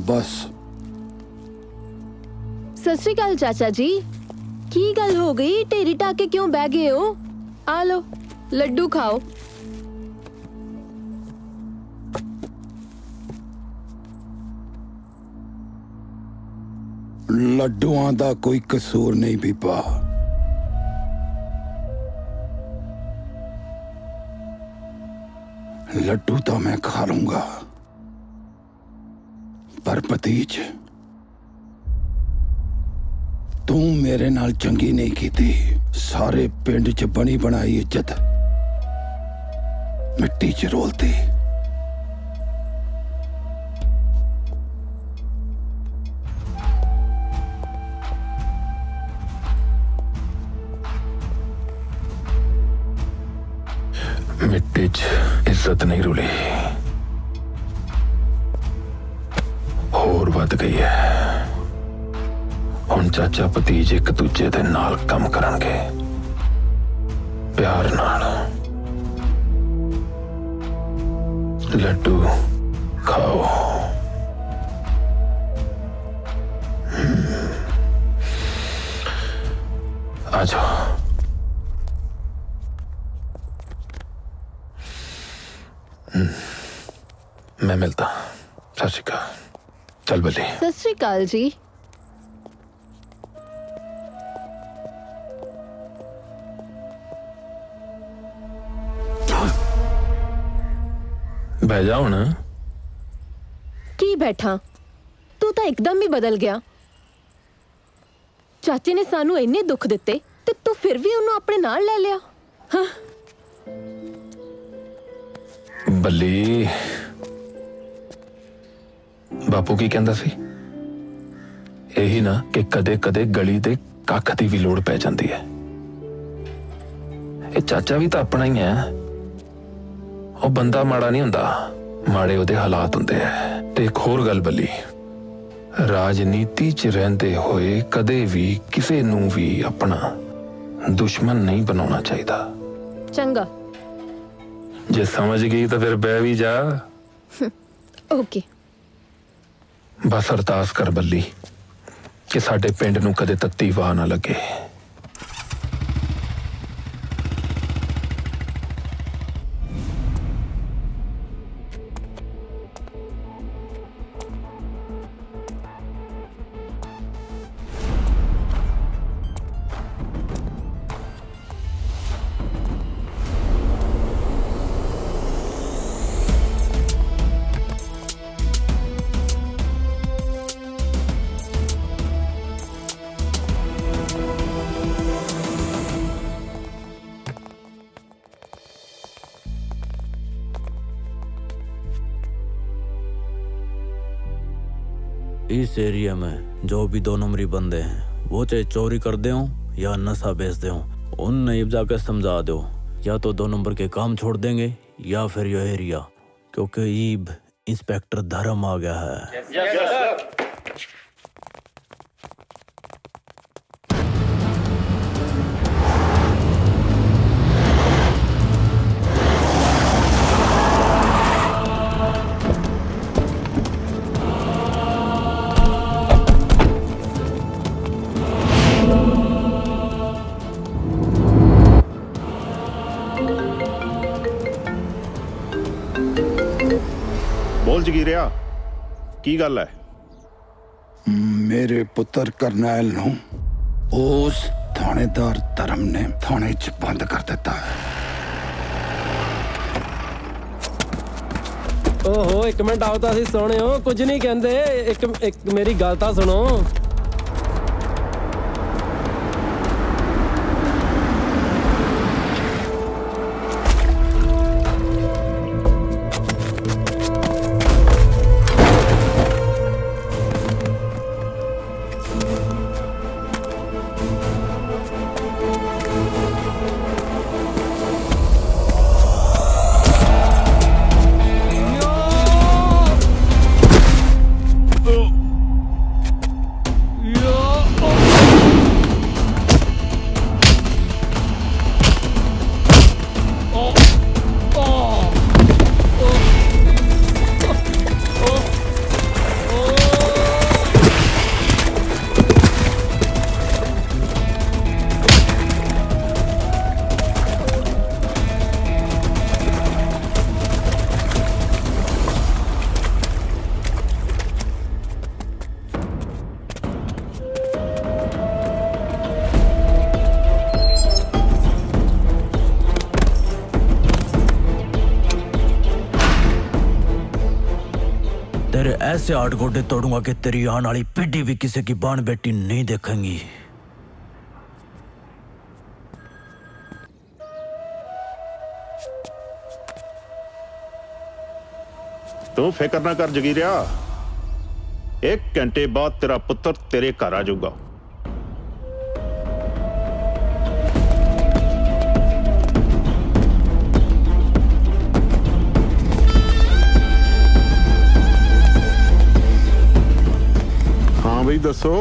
बस सत श्री अकाल चाचा जी। की गल हो गई? ढेरी टाके क्यों बह गए हो? आ लो लड्डू खाओ। ਲੱਡੂਆਂ ਦਾ ਕੋਈ ਕਸੂਰ ਨਹੀਂ ਬੀਬਾ। ਲੱਡੂ ਤਾਂ ਮੈਂ ਖਾ ਲੂੰਗਾ, ਪਰ ਭਤੀਜ, ਤੂੰ ਮੇਰੇ ਨਾਲ ਚੰਗੀ ਨਹੀਂ ਕੀਤੀ। ਸਾਰੇ ਪਿੰਡ 'ਚ ਬਣੀ ਬਣਾਈ ਇੱਜ਼ਤ ਮਿੱਟੀ 'ਚ ਰੋਲਤੀ। ਮਿੱਟੀ 'ਚ ਇੱਜ਼ਤ ਨਹੀਂ ਰੁਲੀ, ਹੋਰ ਵੱਧ ਗਈ ਹੈ। ਹੁਣ ਚਾਚਾ ਭਤੀਜ ਇੱਕ ਦੂਜੇ ਦੇ ਨਾਲ ਕੰਮ ਕਰਨਗੇ, ਪਿਆਰ ਨਾਲ। ਲੱਡੂ ਖਾਓ। आ जाओ। मैं मिलता। सत श्री अकाल। चल बल्ली। सत श्री अकाल जी। बह जाओ ना। की बैठा? तू तो एकदम ही बदल गया। चाचे ने सानू इन्ने दुख दिते ते तू फिर भी उन्होंने अपने नाल ले लिया। हाँ? बल्ली, बापू की कहंदा सी? यही ना कि कदे कदे गली दे कख दी भी लोड़ पै जाती है। ये चाचा भी तो अपना ही है। वो बंदा माड़ा नहीं हुंदा, माड़े उहदे हालात हुंदे है। ते एक होर गल बल्ली, राजनीति च रहिंदे होए कदे भी किसे नूं भी अपना दुश्मन नहीं बनाना चाहिदा। चंगा, ਜੇ ਸਮਝ ਗਈ ਤਾਂ ਫਿਰ ਬਹਿ ਵੀ ਜਾ। ਓਕੇ। ਬਸ ਅਰਦਾਸ ਕਰ ਬੱਲੀ ਕਿ ਸਾਡੇ ਪਿੰਡ ਨੂੰ ਕਦੇ ਤੱਤੀ ਵਾਹ ਨਾ ਲੱਗੇ। इस एरिया में जो भी 2 नंबरी बंदे हैं वो चाहे चोरी करते हो या नशा बेचते हो, उन नईब जाकर समझा दो, या तो 2 नंबर के काम छोड़ देंगे या फिर यह एरिया, क्योंकि ईब इंस्पेक्टर धर्म आ गया है। ਬੋਲ ਜਗੀਰਿਆ, ਕੀ ਗੱਲ ਹੈ? ਮੇਰੇ ਪੁੱਤਰ ਕਰਨੈਲ ਨੂੰ ਉਸ ਥਾਣੇਦਾਰ ਧਰਮ ਨੇ ਥਾਣੇ 'ਚ ਬੰਦ ਕਰ ਦਿੱਤਾ ਹੈ। ਓਹੋ ਇੱਕ ਮਿੰਟ ਆਓ ਤਾਂ ਅਸੀਂ ਸੁਣਿਓ, ਕੁਝ ਨਹੀਂ ਕਹਿੰਦੇ। ਇੱਕ ਮੇਰੀ ਗੱਲ ਤਾਂ ਸੁਣੋ। तेरे ऐसे 8 गोडे तोड़ूंगा कि तेरी आने वाली पीढ़ी भी किसी की बाण बेटी नहीं देखेंगी। तू फिक्र ना कर जगीरिया, 1 घंटे बाद तेरा पुत्र तेरे घर आ जाऊगा। हाँ बई दसो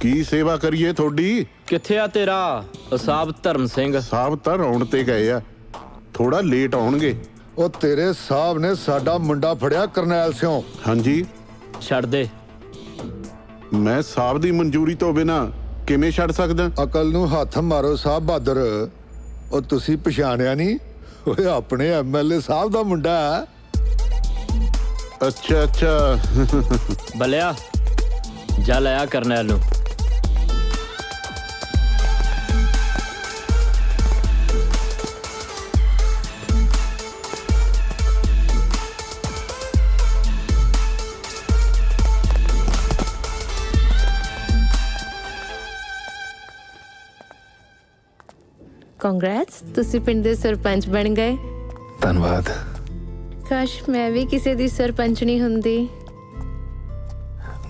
की सेवा करिए थोड़ी? किथे आ तेरा साहब धर्म सिंह? साहब तो आउण ते गए आ, थोड़ा लेट आउणगे। ਉਹ ਤੇਰੇ ਸਾਹਿਬ ਨੇ ਸਾਡਾ ਮੁੰਡਾ ਫੜਿਆ ਕਰਨੈਲ ਸਿੰਘ। ਹਾਂਜੀ ਛੱਡ ਦੇ। ਮੈਂ ਸਾਹਿਬ ਦੀ ਮਨਜ਼ੂਰੀ ਤੋਂ ਬਿਨਾ ਕਿਵੇਂ ਛੱਡ ਸਕਦਾ? ਅਕਲ ਨੂੰ ਹੱਥ ਮਾਰੋ ਸਾਹਿਬ ਬਹਾਦਰ। ਉਹ ਤੁਸੀਂ ਪਛਾਣਿਆ ਨਹੀਂ? ਓਏ ਆਪਣੇ ਐਮਐਲਏ ਸਾਹਿਬ ਦਾ ਮੁੰਡਾ ਹੈ। ਅੱਛਾ ਅੱਛਾ ਬੱਲਿਆ ਜਾ ਲਿਆ ਕਰਨੈਲ ਨੂੰ। ਕੰਗ੍ਰੈਟਸ, ਤੁਸੀਂ ਪਿੰਡ ਦੇ ਸਰਪੰਚ ਬਣ ਗਏ। ਧੰਨਵਾਦ। ਕਾਸ਼ ਮੈਂ ਵੀ ਕਿਸੇ ਦੀ ਸਰਪੰਚਣੀ ਹੁੰਦੀ।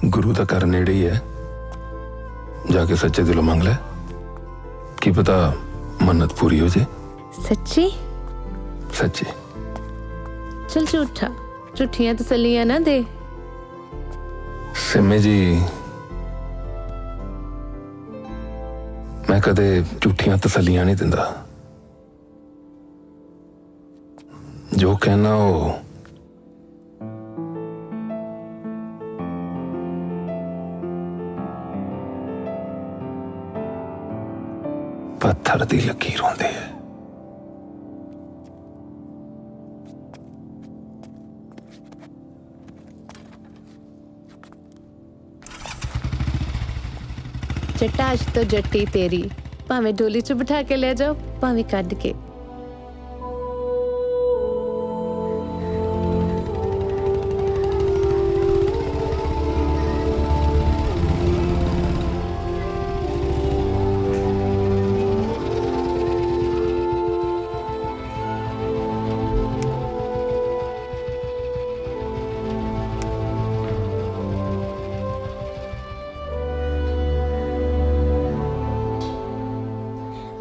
ਗੁਰੂ ਦਾ ਘਰ ਨੇੜੇ ਹੀ ਹੈ, ਜਾ ਕੇ ਸੱਚੇ ਦਿਲੋਂ ਮੰਗ ਲੈ, ਕੀ ਪਤਾ ਮੰਨਤ ਪੂਰੀ ਹੋ ਜੇ। ਸੱਚੀ? ਸੱਚੀ। ਚਲ ਝੂਠਾ, ਝੂਠੀਆਂ ਤਸੱਲੀਆਂ ਨਾ ਦੇ। ਸਿਮੇ ਜੀ, ਮੈਂ ਕਦੇ ਝੂਠੀਆਂ ਤਸੱਲੀਆਂ ਨਹੀਂ ਦਿੰਦਾ। जो कहना हो। पत्थर दी लकीर होंदी है। ਚਟਾ ਅੱਜ ਤੋਂ ਜੱਟੀ ਤੇਰੀ, ਭਾਵੇਂ ਡੋਲੀ 'ਚ ਬਿਠਾ ਕੇ ਲੈ ਜਾਓ, ਭਾਵੇਂ ਕੱਢ ਕੇ।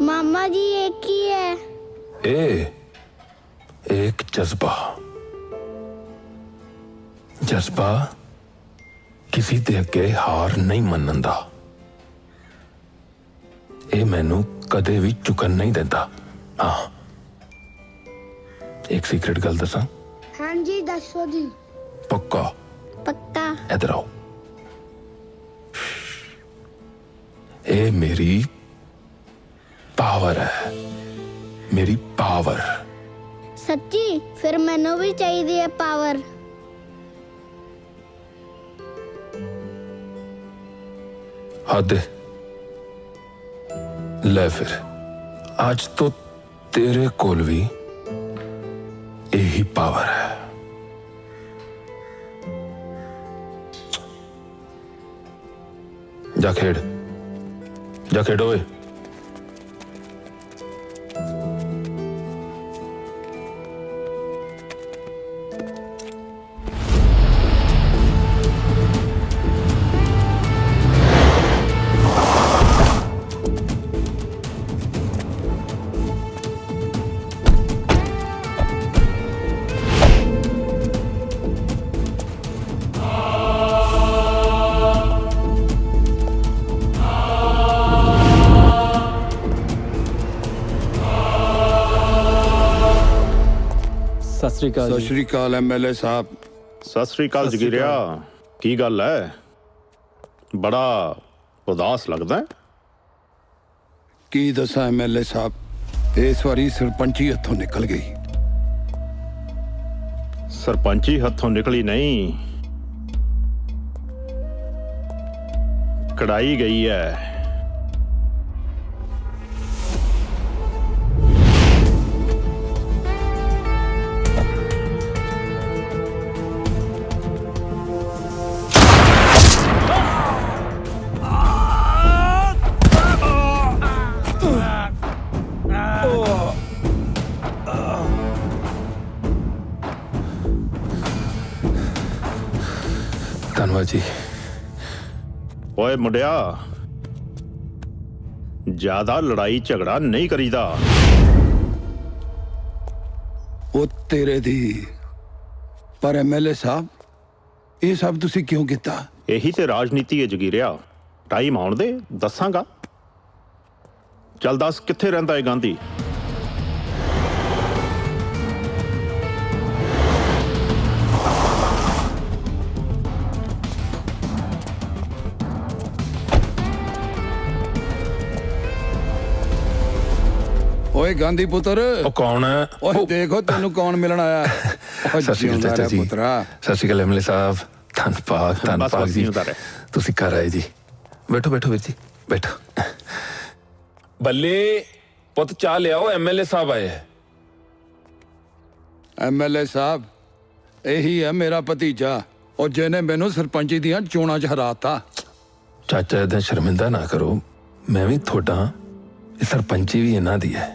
मामा जी एक ही है। एक जज्बा, जज्बा किसी दे अगे हार नहीं मनन दा। ਇਹ ਮੈਨੂੰ ਕਦੇ ਵੀ ਚੁਕਣ ਨਹੀਂ ਦਿੰਦਾ। ਹਾਂ, ਇੱਕ ਸੀਕ੍ਰੇਟ ਗੱਲ ਦੱਸਾਂ? हाँ जी दसो जी। ਪੱਕਾ? पक्का। इधर आओ। ਇਹ ਮੇਰੀ पावर है, मेरी पावर। सच्ची? फिर मैनू भी चाहिए है पावर। हद। ले फिर, आज तो तेरे कोल भी यही पावर है। जा खेड, जा खेडो। सत श्री अकाल एमएलए साहब। सत श्री अकाल जगीरिया, की गल है? बड़ा उदास लगदा है। की दसा एमएलए साहब, इस बारी सरपंची हथों निकल गई। सरपंची हथों निकली नहीं, कढ़ाई गई है। धन्यवाद जी। ओए मुंडिया, ज्यादा लड़ाई झगड़ा नहीं करीदा। वो तेरे दी पर एमएलए साहब, ये सब तुसी क्यों किया? यही ते राजनीति है जगीरिया। टाइम आउण दे, दसांगा। चल दस, कित्थे रहिंदा है गांधी? ओए गांधी पुत्र, कौन है? ओए देखो तेनू कौन मिलन आया। सत श्री अकाल चाचा जी। पुत्रा, सत श्री अकाल एमएलए साहब। धन जी, तुसी घर आए जी। बैठो बैठो वीर जी, बैठो। बल्ले पुत चाह ले आओ, एमएलए साहब आए हैं। एमएलए साहब, यही है मेरा भतीजा, और जिन्हें मैनू सरपंची दियां चोणां च हराता। चाचा इदा शर्मिंदा ना करो, मैं भी थोड़ा, सरपंची भी इन्हां दी है।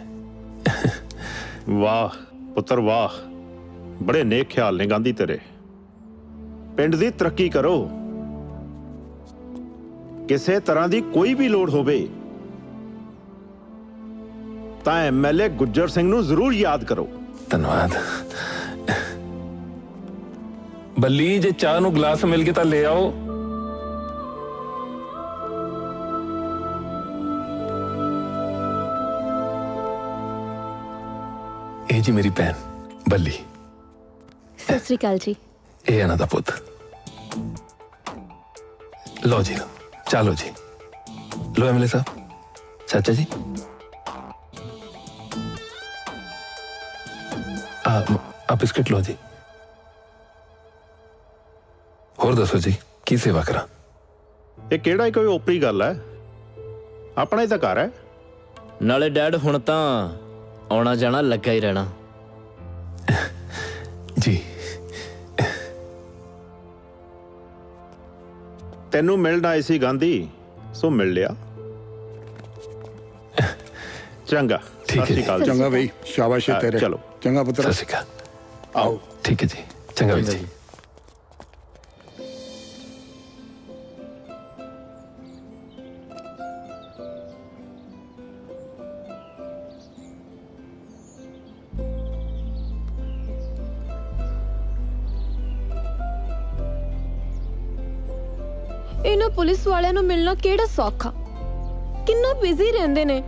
वाह पुत्र वाह, बड़े नेक ख्याल ने गांधी तेरे। पिंड दी तरक्की करो, किसी तरह दी कोई भी लोड़ होवे तां एमएलए गुज्जर सिंह नू जरूर याद करो। धन्यवाद। बल्ली जे चाह नू गिलास मिल गया तां ले आओ। ए जी मेरी बहन ਬੱਲੀ ਸਤਿ ਸ੍ਰੀ ਅਕਾਲ ਜੀ। ਇਹ ਇਹਨਾਂ ਦਾ ਪੁੱਤ। ਲਓ ਜੀ, ਚਲੋ ਜੀ, ਲਓ ਐਮਐਲਏ ਸਾਹਿਬ, ਚਾਚਾ ਜੀ ਆ ਬਿਸਕਿਟ ਲਓ ਜੀ। ਹੋਰ ਦੱਸੋ ਜੀ, ਕੀ ਸੇਵਾ ਕਰਾਂ? ਇਹ ਕਿਹੜਾ ਕੋਈ ਓਪਰੀ ਗੱਲ ਹੈ? ਆਪਣਾ ਹੀ ਤਾਂ ਘਰ ਹੈ। ਨਾਲੇ ਡੈਡ ਹੁਣ ਤਾਂ ਆਉਣਾ ਜਾਣਾ ਲੱਗਾ ਹੀ ਰਹਿਣਾ। ਜੀ ਤੈਨੂੰ ਮਿਲਣ ਆਏ ਸੀ ਗਾਂਧੀ, ਸੋ ਮਿਲ ਲਿਆ। ਚੰਗਾ, ਠੀਕ ਹੈ ਜੀ। ਚੰਗਾ ਬਈ, ਸ਼ਾਬਾਸ਼ ਏ ਤੇਰੇ। ਚਲੋ ਚੰਗਾ ਪੁੱਤਰ, ਸਤਿ ਸ਼੍ਰੀ ਅਕਾਲ। ਆਓ। ਠੀਕ ਹੈ ਜੀ, ਚੰਗਾ ਵੀਰ ਜੀ। ਇਹਨਾਂ ਪੁਲਿਸ ਵਾਲਿਆਂ ਨੂੰ ਮਿਲਣਾ ਕਿਹੜਾ ਸੌਖਾ, ਕਿੰਨਾ ਬਿਜ਼ੀ ਰਹਿੰਦੇ ਨੇ।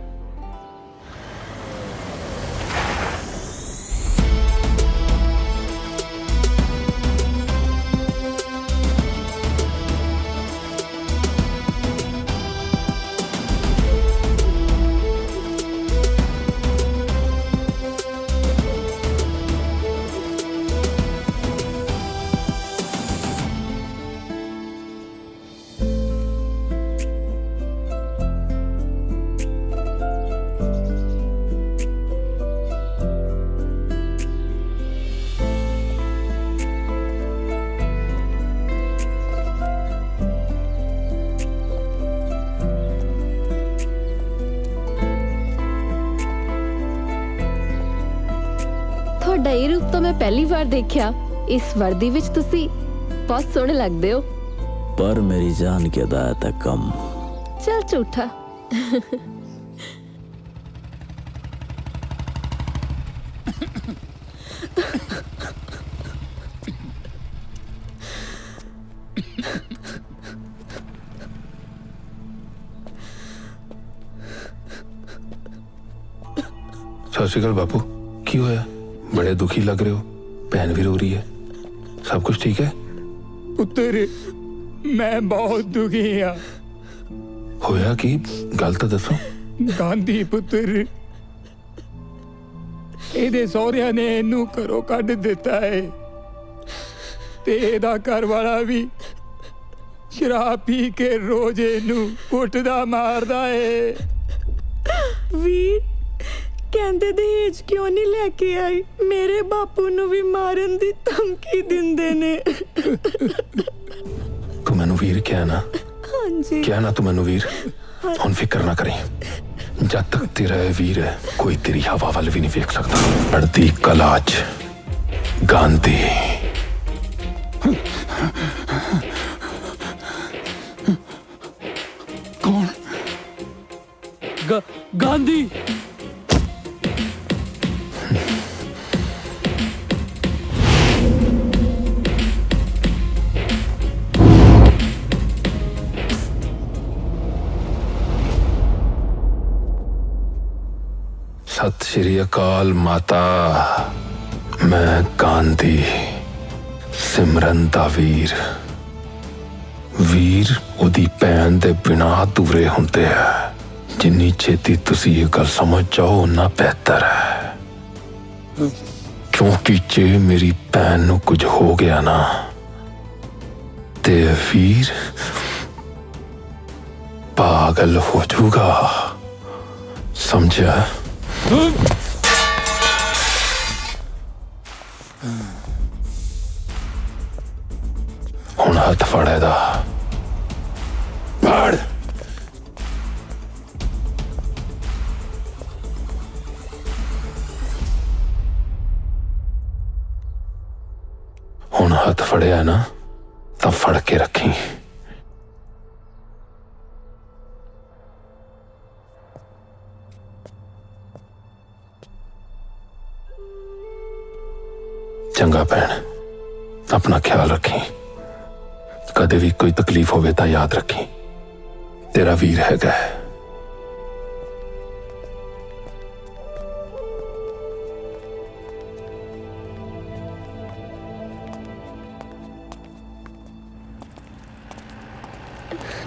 ਤੁਹਾਡਾ ਇਹ ਰੂਪ ਤਾਂ ਮੈਂ ਪਹਿਲੀ ਵਾਰ ਦੇਖਿਆ। ਇਸ ਵਰਦੀ ਵਿੱਚ ਤੁਸੀਂ ਬਹੁਤ ਸੋਹਣੇ ਲੱਗਦੇ ਹੋ। पर मेरी जान की अदायत है कम। ਚੱਲ ਝੂਠਾ। ਸਤਿ ਸ਼੍ਰੀ ਅਕਾਲ ਬਾਪੂ। ਕੀ ਹੋਇਆ? ਬੜੇ ਦੁਖੀ ਲੱਗ ਰਹੇ ਹੋ। ਭੈਣ ਵੀ ਰੋ ਰਹੀ ਹੈ। ਸਭ ਕੁਝ ਠੀਕ ਹੈ? ਪੁੱਤਰ, ਮੈਂ ਬਹੁਤ ਦੁਖੀ ਆ। ਹੋਇਆ ਕੀ? ਗੱਲ ਤਾਂ ਦੱਸੋ। ਗਾਂਧੀ ਪੁੱਤਰ, ਇਹਦੇ ਸਹੁਰਿਆਂ ਨੇ ਇਹਨੂੰ ਘਰੋਂ ਕੱਢ ਦਿੱਤਾ ਹੈ ਤੇ ਇਹਦਾ ਘਰ ਵਾਲਾ ਵੀ ਸ਼ਰਾਬ ਪੀ ਕੇ ਰੋਜ਼ ਇਹਨੂੰ ਕੁੱਟਦਾ ਮਾਰਦਾ ਏ। ਵੀਰ ਕਹਿੰਦੇ ਦਹੇਜ ਕਿਉਂ ਨਹੀਂ ਲੈ ਕੇ ਆਈ? ਮੇਰੇ ਬਾਪੂ ਨੂੰ ਵੀ ਮਾਰਨ ਦੀ ਧਮਕੀ ਦਿੰਦੇ ਨੇ। ਤੂੰ ਮੈਨੂੰ ਵੀਰ ਕਿਹਾ ਨਾ? ਹਾਂਜੀ ਕਿਹਾ ਨਾ ਤੂੰ ਮੈਨੂੰ ਵੀਰ? ਹੁਣ ਫਿਕਰ ਨਾ ਕਰੀ। ਜਦ ਤੱਕ ਤੇਰਾ ਇਹ ਵੀਰ ਹੈ, ਕੋਈ ਤੇਰੀ ਹਵਾ ਵੱਲ ਵੀ ਨਹੀਂ ਵੇਖ ਸਕਦਾ। ਚੜ੍ਹਦੀ ਕਲਾ 'ਚ ਗਾਂਧੀ। ਕੌਣ? गांधी। ਸਤਿ ਸ਼੍ਰੀ ਅਕਾਲ ਮਾਤਾ। ਮੈਂ ਗਾਂਧੀ, ਸਿਮਰਨ ਦਾ ਵੀਰ। ਵੀਰ ਉਹਦੀ ਭੈਣ ਦੇ ਬਿਨਾਂ ਅਧੂਰੇ ਹੁੰਦੇ ਆ। ਜਿੰਨੀ ਛੇਤੀ ਤੁਸੀਂ ਇਹ ਗੱਲ ਸਮਝ ਜਾਓ ਉਨਾ ਬਿਹਤਰ ਹੈ, ਕਿਉਂਕਿ ਜੇ ਮੇਰੀ ਭੈਣ ਨੂੰ ਕੁਝ ਹੋ ਗਿਆ ਨਾ ਤੇ ਵੀਰ ਪਾਗਲ ਹੋ ਜਾਊਗਾ। ਸਮਝਿਆ? ਹੁਣ ਹੱਥ ਫੜ ਇਹਦਾ। ਫੜ। ਹੁਣ ਹੱਥ ਫੜਿਆ ਨਾ ਤਾਂ ਫੜ ਕੇ ਰੱਖੀ। ਚੰਗਾ ਭੈਣ, ਆਪਣਾ ਖਿਆਲ ਰੱਖੀ। ਕਦੇ ਵੀ ਕੋਈ ਤਕਲੀਫ ਹੋਵੇ ਤਾਂ ਯਾਦ ਰੱਖੀ, ਤੇਰਾ ਵੀਰ ਹੈਗਾ।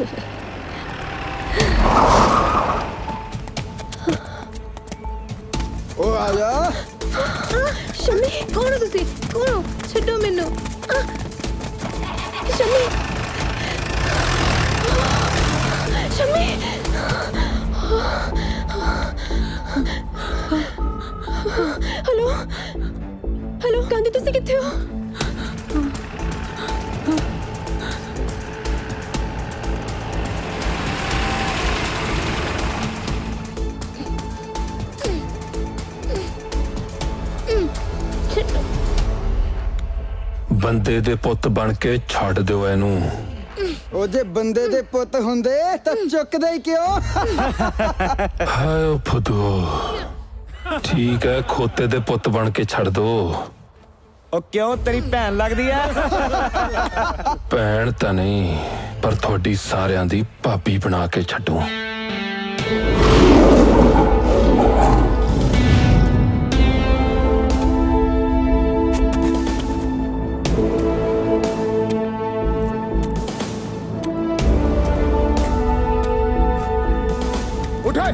ओ आजा। शम्मी कौन हो तुसी? कौन हो? छड्डो मैनू। शम्मी शम्मी हेलो हेलो गांधी तुसी किथे हो? ਬੰਦੇ ਦੇ ਪੁੱਤ ਬਣ ਕੇ ਛੱਡ ਦਿਓ ਇਹਨੂੰ। ਉਹ ਜੇ ਬੰਦੇ ਦੇ ਪੁੱਤ ਹੁੰਦੇ ਤਾਂ ਚੁੱਕਦੇ ਹੀ ਕਿਉਂ? ਹਾਏ ਓ ਫੁੱਦੂ। ਠੀਕ ਹੈ, ਖੋਤੇ ਦੇ ਪੁੱਤ ਬਣ ਕੇ ਛੱਡ ਦੋ। ਉਹ ਕਿਉਂ ਤੇਰੀ ਭੈਣ ਲੱਗਦੀ ਆ? ਭੈਣ ਤਾਂ ਨਹੀਂ, ਪਰ ਤੁਹਾਡੀ ਸਾਰਿਆਂ ਦੀ ਭਾਬੀ ਬਣਾ ਕੇ ਛੱਡੂ। उठाए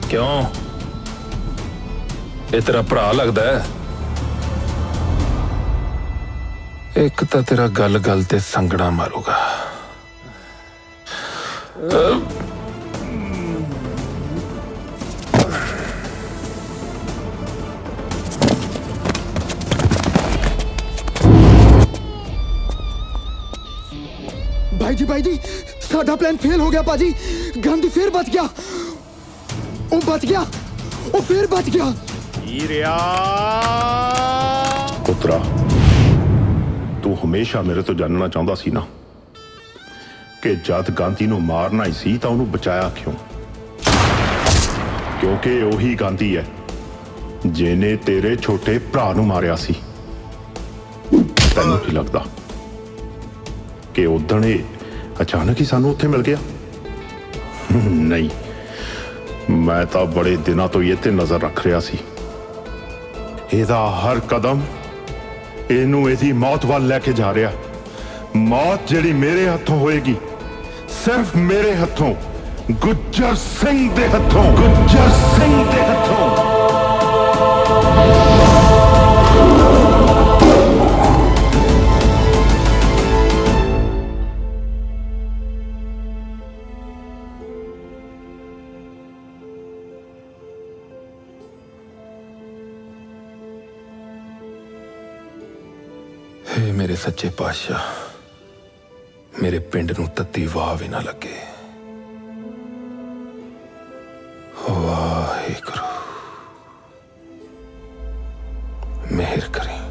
क्यों? ये तेरा भरा लगदा है? एक तो तेरा गल गल ते संगड़ा मारूगा। भाई जी साडा प्लान फेल हो गया पाजी। गांधी फिर बच गया। वो बच गया, वो फिर बच गया। पुत्रा, तू हमेशा मेरे तो जानना चाहता सी ना कि जद गांधी नूं मारना ही सी तां उहनूं बचाया क्यों? क्योंकि ओही गांधी है जिहने तेरे छोटे भरा नूं मारिया सी। तैनूं की लगदा कि उदण अचानक ही सानू उत्थे मिल गया? नहीं, मैं तो बड़े दिनों तो ये ते नजर रख रहा सी। एदा हर कदम इनू एदी मौत वाल लेके जा रहा। मौत जिहड़ी मेरे हथों होएगी, सिर्फ मेरे हथों, गुज्जर सिंह दे हथों, गुज्जर सिंह दे हथों। हे मेरे सच्चे पातशाह, ਮੇਰੇ ਪਿੰਡ ਨੂੰ ਤੱਤੀ ਵਾਹ ਵੀ ਨਾ ਲੱਗੇ। ਵਾਹਿਗੁਰੂ ਮਿਹਰ ਕਰੀ।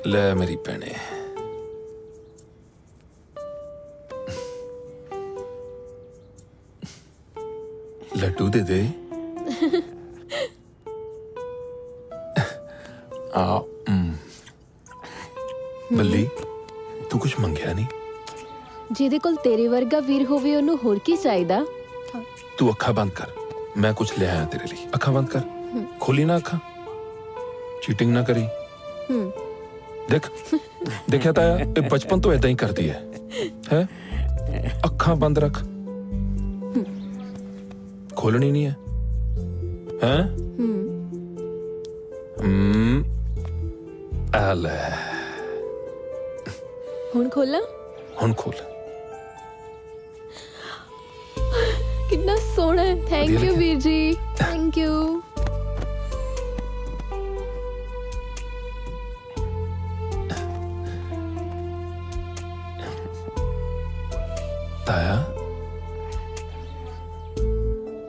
ਲੈ ਮੇਰੀ ਭੈਣੇ, ਲੱਡੂ ਦੇ ਦੇ। ਬੱਲੀ, ਤੂੰ ਕੁਝ ਮੰਗਿਆ ਨਹੀਂ? ਜਿਹਦੇ ਕੋਲ ਤੇਰੇ ਵਰਗਾ ਵੀਰ ਹੋਵੇ ਉਹਨੂੰ ਹੋਰ ਕੀ ਚਾਹੀਦਾ। ਤੂੰ ਅੱਖਾਂ ਬੰਦ ਕਰ, ਮੈਂ ਕੁਝ ਲੈ ਆਇਆ ਤੇਰੇ ਲਈ। ਅੱਖਾਂ ਬੰਦ ਕਰ, ਖੋਲੀ ਨਾ ਅੱਖਾਂ, ਚੀਟਿੰਗ ਨਾ ਕਰੀ। देख देखा था ये बचपन तो ऐदा ही करती है? अखा बंद रख, खोलनी नहीं है? ले हुन खोला? हुन खोल। कितना सोहना है। थैंक यू वीर जी, थैंक यू। ताया,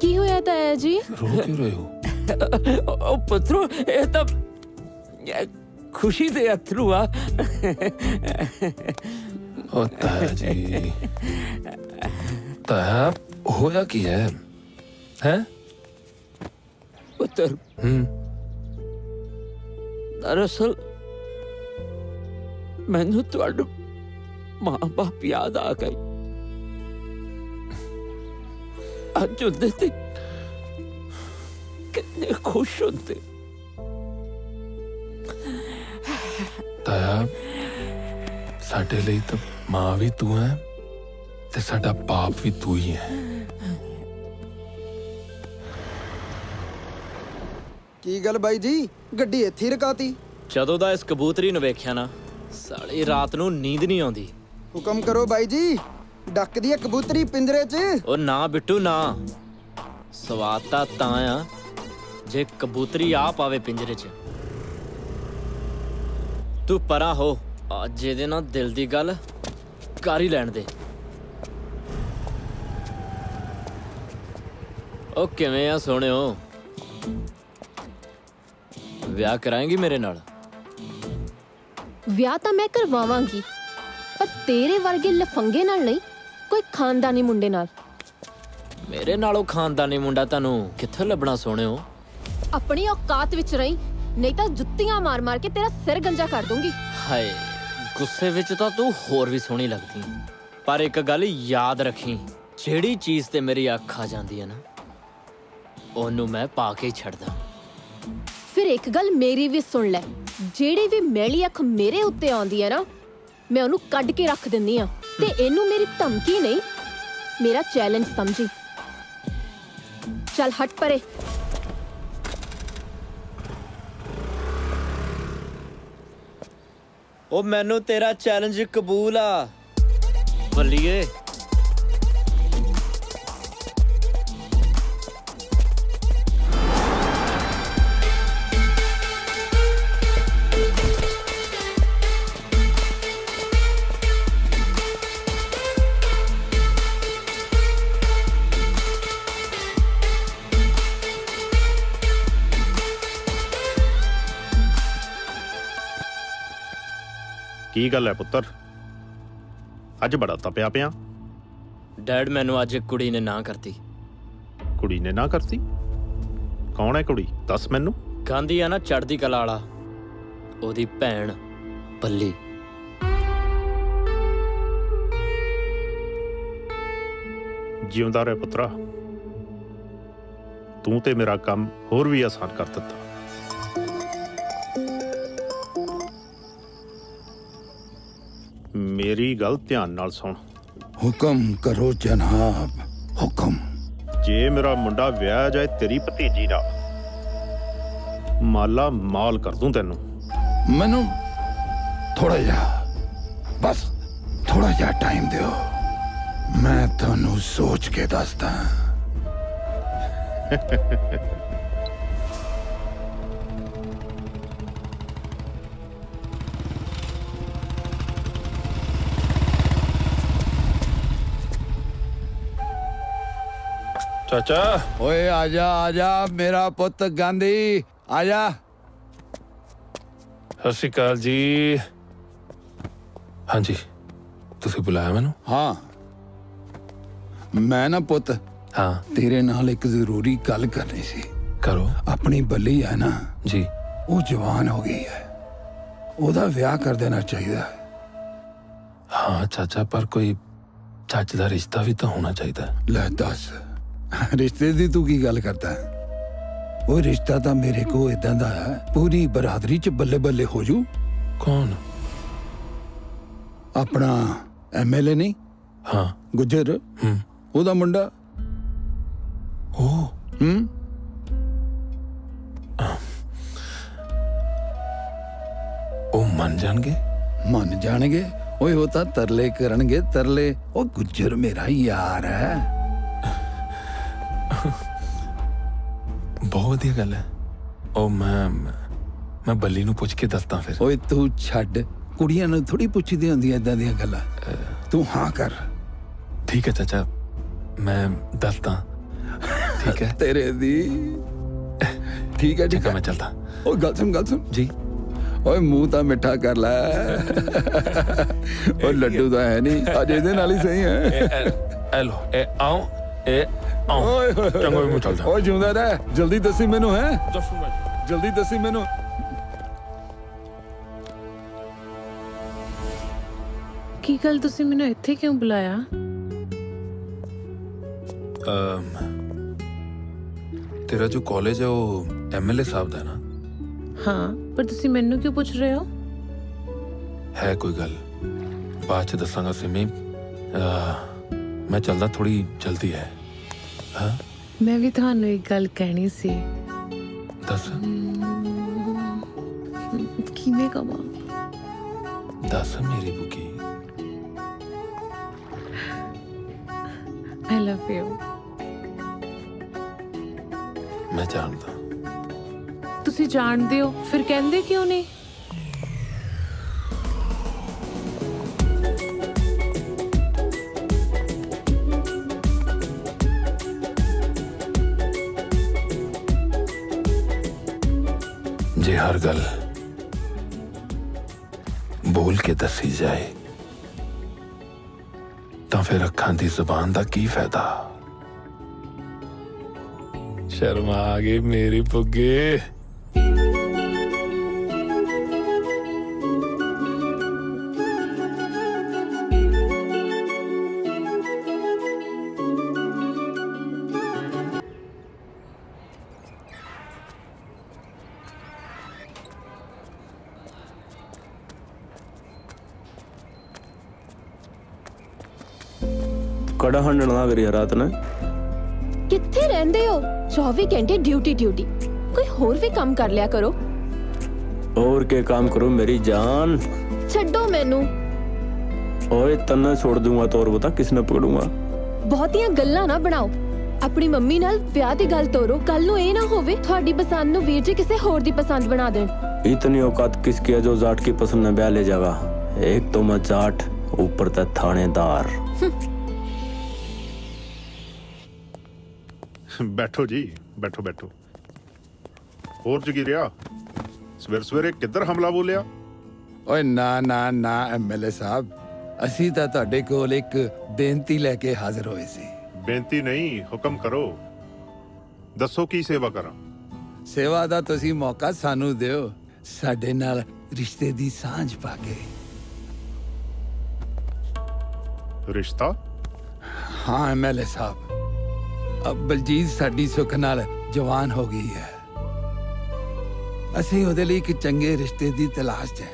की होया ताया जी? रो क्यों रहे हो? ओ पुत्रो, ये तो खुशी दे अथरू आ। ओ ताया जी, ताया होया की है? पुत्र, दरअसल मैनू तुहाडे मां बाप याद आ गई। अज होंदे ते कितने खुश होंदे। ताया, साडे लिए तो मां भी तू है ते साडा बाप भी तू ही है। ਕੀ ਗੱਲ ਬਾਈ ਜੀ, ਗੱਡੀ ਇੱਥੇ ਹੀ ਰਕਾਤੀ? ਜਦੋਂ ਦਾ ਇਸ ਕਬੂਤਰੀ ਨੂੰ ਵੇਖਿਆ ਨਾ, ਸਾਲੀ ਰਾਤ ਨੂੰ ਨੀਂਦ ਨਹੀਂ ਆਉਂਦੀ। ਹੁਕਮ ਕਰੋ ਬਾਈ ਜੀ, ਡੱਕਦੀ ਹੈ ਕਬੂਤਰੀ ਪਿੰਜਰੇ 'ਚ। ਉਹ ਨਾ ਬਿੱਟੂ ਨਾ, ਸਵਾਦ ਤਾਂ ਆ ਜੇ ਕਬੂਤਰੀ ਆ ਪਾਵੇ ਪਿੰਜਰੇ 'ਚ। ਤੂੰ ਪਰਾਂ ਹੋ, ਅੱਜ ਇਹਦੇ ਨਾਲ ਦਿਲ ਦੀ ਗੱਲ ਕਰ ਹੀ ਲੈਣ ਦੇ। ਉਹ ਕਿਵੇਂ ਆ ਸੋਹਣਿਓ, ਵਿਆਹ ਕਰਾਏਂਗੀ ਮੇਰੇ ਨਾਲ? ਵਿਆਹ ਤਾਂ ਮੈਂ ਕਰਵਾਵਾਂਗੀ, ਪਰ ਤੇਰੇ ਵਰਗੇ ਲਫੰਗੇ ਨਾਲ ਨਹੀਂ, ਕੋਈ ਖਾਨਦਾਨੀ ਮੁੰਡੇ ਨਾਲ। ਮੇਰੇ ਨਾਲੋਂ ਖਾਨਦਾਨੀ ਮੁੰਡਾ ਤੁਹਾਨੂੰ ਕਿੱਥੇ ਲੱਭਣਾ ਸੋਹਣਿਓ? ਆਪਣੀ ਔਕਾਤ ਵਿੱਚ ਰਹੀਂ, ਨਹੀਂ ਤਾਂ ਜੁੱਤੀਆਂ ਮਾਰ ਮਾਰ ਕੇ ਤੇਰਾ ਸਿਰ ਗੰਜਾ ਕਰ ਦੂੰਗੀ। ਹਾਏ, ਗੁੱਸੇ ਵਿੱਚ ਤਾਂ ਤੂੰ ਹੋਰ ਵੀ ਸੋਹਣੀ ਲੱਗਦੀ, ਪਰ ਇੱਕ ਗੱਲ ਯਾਦ ਰੱਖੀ, ਜਿਹੜੀ ਚੀਜ਼ ਤੇ ਮੇਰੀ ਅੱਖ ਆ ਜਾਂਦੀ ਹੈ ਨਾ, ਉਹਨੂੰ ਮੈਂ ਪਾ ਕੇ ਹੀ ਛੱਡਦਾ। ਫਿਰ ਇੱਕ ਗੱਲ ਮੇਰੀ ਵੀ ਸੁਣ ਲੈ, ਜਿਹੜੀ ਵੀ ਮੈਲੀ ਅੱਖ ਮੇਰੇ ਉੱਤੇ ਆਉਂਦੀ ਹੈ ਨਾ, ਮੈਂ ਉਹਨੂੰ ਕੱਢ ਕੇ ਰੱਖ ਦਿੰਦੀ ਆ। ਤੇ ਇਹਨੂੰ ਮੇਰੀ ਧਮਕੀ ਨਹੀਂ, ਮੇਰਾ ਚੈਲੰਜ ਸਮਝੀ। ਚੱਲ ਹਟ ਪਰੇ। ਉਹ ਮੈਨੂੰ ਤੇਰਾ ਚੈਲੰਜ ਕਬੂਲ ਆ ਬੱਲੀਏ। ਕੀ ਗੱਲ ਹੈ ਪੁੱਤਰ, ਅੱਜ ਬੜਾ ਤਪਿਆ ਪਿਆ? ਡੈਡ, ਮੈਨੂੰ ਅੱਜ ਇੱਕ ਕੁੜੀ ਨੇ ਨਾ ਕਰਤੀ। ਕੁੜੀ ਨੇ ਨਾ ਕਰਤੀ? ਕੌਣ ਹੈ ਕੁੜੀ, ਦੱਸ ਮੈਨੂੰ। ਗਾਂਧੀ ਆ ਨਾ ਚੜ੍ਹਦੀ ਕਲਾ ਵਾਲਾ, ਉਹਦੀ ਭੈਣ ਬੱਲੀ। ਜਿਉਂਦਾ ਰਹਿ ਪੁੱਤਰਾ, ਤੂੰ ਤੇ ਮੇਰਾ ਕੰਮ ਹੋਰ ਵੀ ਆਸਾਨ ਕਰ ਦਿੱਤਾ। ਮੇਰੀ ਗੱਲ ਧਿਆਨ ਨਾਲ ਸੁਣ। ਹੁਕਮ ਕਰੋ ਜਨਾਬ, ਹੁਕਮ। ਜੇ ਮੇਰਾ ਮੁੰਡਾ ਵਿਆਹ ਜਾਏ ਤੇਰੀ ਭਤੀਜੀ ਨਾਲ, ਮਾਲਾ ਮਾਲ ਕਰ ਦੂੰ ਤੈਨੂੰ। ਮੈਨੂੰ ਥੋੜਾ ਜਿਹਾ, ਬਸ ਥੋੜਾ ਜਿਹਾ ਟਾਈਮ ਦਿਓ, ਮੈਂ ਤੁਹਾਨੂੰ ਸੋਚ ਕੇ ਦੱਸਦਾ। ਚਾਚਾ ਓਏ ਆजा आजा मेरा पुੱਤ ਗਾਂਧੀ, आजा। ਸਤਿ ਸ਼੍ਰੀ ਅਕਾਲ ਜੀ। ਹਾਂਜੀ, ਤੁਸੀਂ ਬੁਲਾਇਆ ਮੈਨੂੰ? ਹਾਂ, ਮੈਂ ਨਾ ਪੁੱਤ, ਹਾਂ, ਤੇਰੇ ਨਾਲ ਇੱਕ ਜ਼ਰੂਰੀ ਗੱਲ ਕਰਨੀ ਸੀ। ਕਰੋ। ਆਪਣੀ ਬੱਲੀ ਹੈ ਨਾ ਜੀ, ਉਹ ਜਵਾਨ ਹੋ ਗਈ ਹੈ, ਉਹਦਾ ਵਿਆਹ ਕਰ ਦੇਣਾ ਚਾਹੀਦਾ। ਹਾਂ ਚਾਚਾ, ਪਰ ਕੋਈ ਚੱਜ ਦਾ ਰਿਸ਼ਤਾ ਵੀ ਤਾਂ ਹੋਣਾ ਚਾਹੀਦਾ। ਲੈ ਦੱਸ, ਰਿਸ਼ਤੇ ਦੀ ਤੂੰ ਕੀ ਗੱਲ ਕਰਦਾ? ਉਹ ਰਿਸ਼ਤਾ ਤਾਂ ਮੇਰੇ ਕੋਲ ਇਦਾਂ ਦਾ ਹੈ, ਪੂਰੀ ਬਰਾਦਰੀ ਚ ਬੱਲੇ ਬੱਲੇ ਹੋ ਜੂ। ਕੌਣ? ਆਪਣਾ ਐਮਐਲਏ ਨਹੀਂ, ਹਾਂ, ਗੁੱਜਰ, ਉਹਦਾ ਮੁੰਡਾ। ਉਹ ਉਹ ਮੰਨ ਜਾਣਗੇ? ਮੰਨ ਜਾਣਗੇ। ਓਏ ਉਹ ਤਾਂ ਤਰਲੇ ਕਰਨਗੇ, ਤਰਲੇ। ਉਹ ਗੁੱਜਰ ਮੇਰਾ ਯਾਰ ਹੈ। ਬਹੁਤ ਵਧੀਆ ਗੱਲ ਹੈ। ਉਹ ਮੈਂ ਬੱਲੀ ਨੂੰ ਪੁੱਛ ਕੇ ਦੱਸਦਾ ਫਿਰ। ਓਏ ਤੂੰ ਛੱਡ, ਕੁੜੀਆਂ ਨੂੰ ਥੋੜੀ ਪੁੱਛਦੀ ਹੁੰਦੀ ਏਦਾਂ ਦੀਆਂ ਗੱਲਾਂ। ਤੂੰ ਹਾਂ ਕਰ। ਠੀਕ ਹੈ ਚਾਚਾ, ਮੈਂ ਦੱਸਦਾ। ਠੀਕ ਹੈ ਤੇਰੇ ਦੀ। ਠੀਕ ਹੈ, ਠੀਕ ਹੈ, ਮੈਂ ਚੱਲਦਾ। ਓ ਗੱਲ ਸੁਣ ਜੀ। ਓਏ ਮੂੰਹ ਤਾਂ ਮਿੱਠਾ ਕਰ ਲੈ। ਓ ਲੱਡੂ ਤਾਂ ਹੈ ਨਹੀਂ, ਅੱਜ ਇਹਦੇ ਨਾਲ ਹੀ ਸਹੀ ਹੈ। ਐ ਲੋ, ਇਹ ਆਓ, ਇਹ ਆਓ। ਚੰਗਾ ਮੈਂ ਚੱਲਦਾ। ਓਏ ਜਿਉਂਦਾ ਰਹਿ, ਜਲਦੀ ਦੱਸੀ ਮੈਨੂੰ। ਹੈ ਜਲਦੀ ਦੱਸੀ ਮੈਨੂੰ। ਕੀ ਗੱਲ, ਤੁਸੀਂ ਮੈਨੂੰ ਇੱਥੇ ਕਿਉਂ ਬੁਲਾਇਆ? ਤੇਰਾ ਜੋ ਕਾਲਜ ਹੈ ਉਹ ਐਮਐਲਏ ਸਾਹਿਬ ਦਾ ਨਾ? ਹਾਂ, ਪਰ ਤੁਸੀਂ ਮੈਨੂੰ ਕਿਉਂ ਪੁੱਛ ਰਹੇ ਹੋ? ਹੈ ਕੋਈ ਗੱਲ, ਬਾਅਦ ਚ ਦੱਸਾਂਗਾ ਸਿਮੀ। ਮੈਂ ਚੱਲਦਾ, ਥੋੜੀ ਜਲਦੀ ਹੈ। ਹਾਂ, ਮੈਂ ਵੀ ਤੁਹਾਨੂੰ ਇੱਕ ਗੱਲ ਕਹਿਣੀ ਸੀ। ਦੱਸ। ਕਿਵੇਂ ਕਵਾਂ? ਦੱਸ ਮੇਰੀ ਬੁਕੀ। I love you। ਮੈਂ ਜਾਣਦਾ। ਤੁਸੀਂ ਜਾਣਦੇ ਹੋ, ਫਿਰ ਕਹਿੰਦੇ ਕਿਉਂ ਨਹੀਂ? ਜੇ ਹਰ ਗੱਲ ਬੋਲ ਕੇ ਦੱਸੀ ਜਾਏ ਤਾਂ ਫਿਰ ਅੱਖਾਂ ਦੀ ਜ਼ੁਬਾਨ ਦਾ ਕੀ ਫਾਇਦਾ? ਸ਼ਰਮਾ ਆ ਗਈ ਮੇਰੀ ਪੁੱਗੇ। ਕੜਾ ਹੰਡਣ ਲੱਗ ਰਹੀ ਰਾਤ ਨੇ। ਕਿੱਥੇ ਰਹਿੰਦੇ ਹੋ? 24 ਘੰਟੇ ਡਿਊਟੀ। ਕੋਈ ਹੋਰ ਵੀ ਕੰਮ ਕਰ ਲਿਆ ਕਰੋ। और क्या काम करूं मेरी जान? ਛੱਡੋ ਮੈਨੂੰ। ओए तन्ना छोड़ दूंगा तो और बता किसने पकड़ूंगा? ਬਹੁਤੀਆਂ ਗੱਲਾਂ ਨਾ ਬਣਾਓ। ਆਪਣੀ ਮੰਮੀ ਨਾਲ ਵਿਆਹ ਦੀ ਗੱਲ ਤੋਰੋ। ਕੱਲ ਨੂੰ ਇਹ ਨਾ ਹੋਵੇ ਤੁਹਾਡੀ ਪਸੰਦ ਨੂੰ ਵੀਰ ਜੀ ਕਿਸੇ ਹੋਰ ਦੀ ਪਸੰਦ ਬਣਾ ਦੇਣ। इतनी औकात किसकी है जो जाट की पसंद में ब्याह ले जाएगा? एक तो मैं जाट, ऊपर तक थानेदार। ਬੈਠੋ ਜੀ, ਬੈਠੋ ਬੈਠੋ। ਹੋਰ ਜਗੀਰਿਆ, ਸਵੇਰ ਸਵੇਰੇ ਕਿੱਧਰ ਹਮਲਾ ਬੋਲਿਆ? ਓਏ ਨਾ ਐਮਐਲਏ ਸਾਹਿਬ, ਅਸੀਂ ਤਾਂ ਤੁਹਾਡੇ ਕੋਲ ਇੱਕ ਬੇਨਤੀ ਲੈ ਕੇ ਹਾਜ਼ਰ ਹੋਏ ਸੀ। ਬੇਨਤੀ ਨਹੀਂ, ਹੁਕਮ ਕਰੋ। ਦੱਸੋ ਕੀ ਸੇਵਾ ਕਰਾਂ? ਸੇਵਾ ਦਾ ਤੁਸੀਂ ਮੌਕਾ ਸਾਨੂੰ ਦਿਓ, ਸਾਡੇ ਨਾਲ ਰਿਸ਼ਤੇ ਦੀ ਸਾਂਝ ਪਾ ਕੇ। ਰਿਸ਼ਤਾ? ਹਾਂ ਐਮਐਲਏ ਸਾਹਿਬ, अब बलजीत साडी सुख नाल जवान हो गई है। ਅਸੀਂ ਉਹਦੇ ਲਈ ਇੱਕ ਚੰਗੇ ਰਿਸ਼ਤੇ ਦੀ ਤਲਾਸ਼ 'ਚ ਹੈ।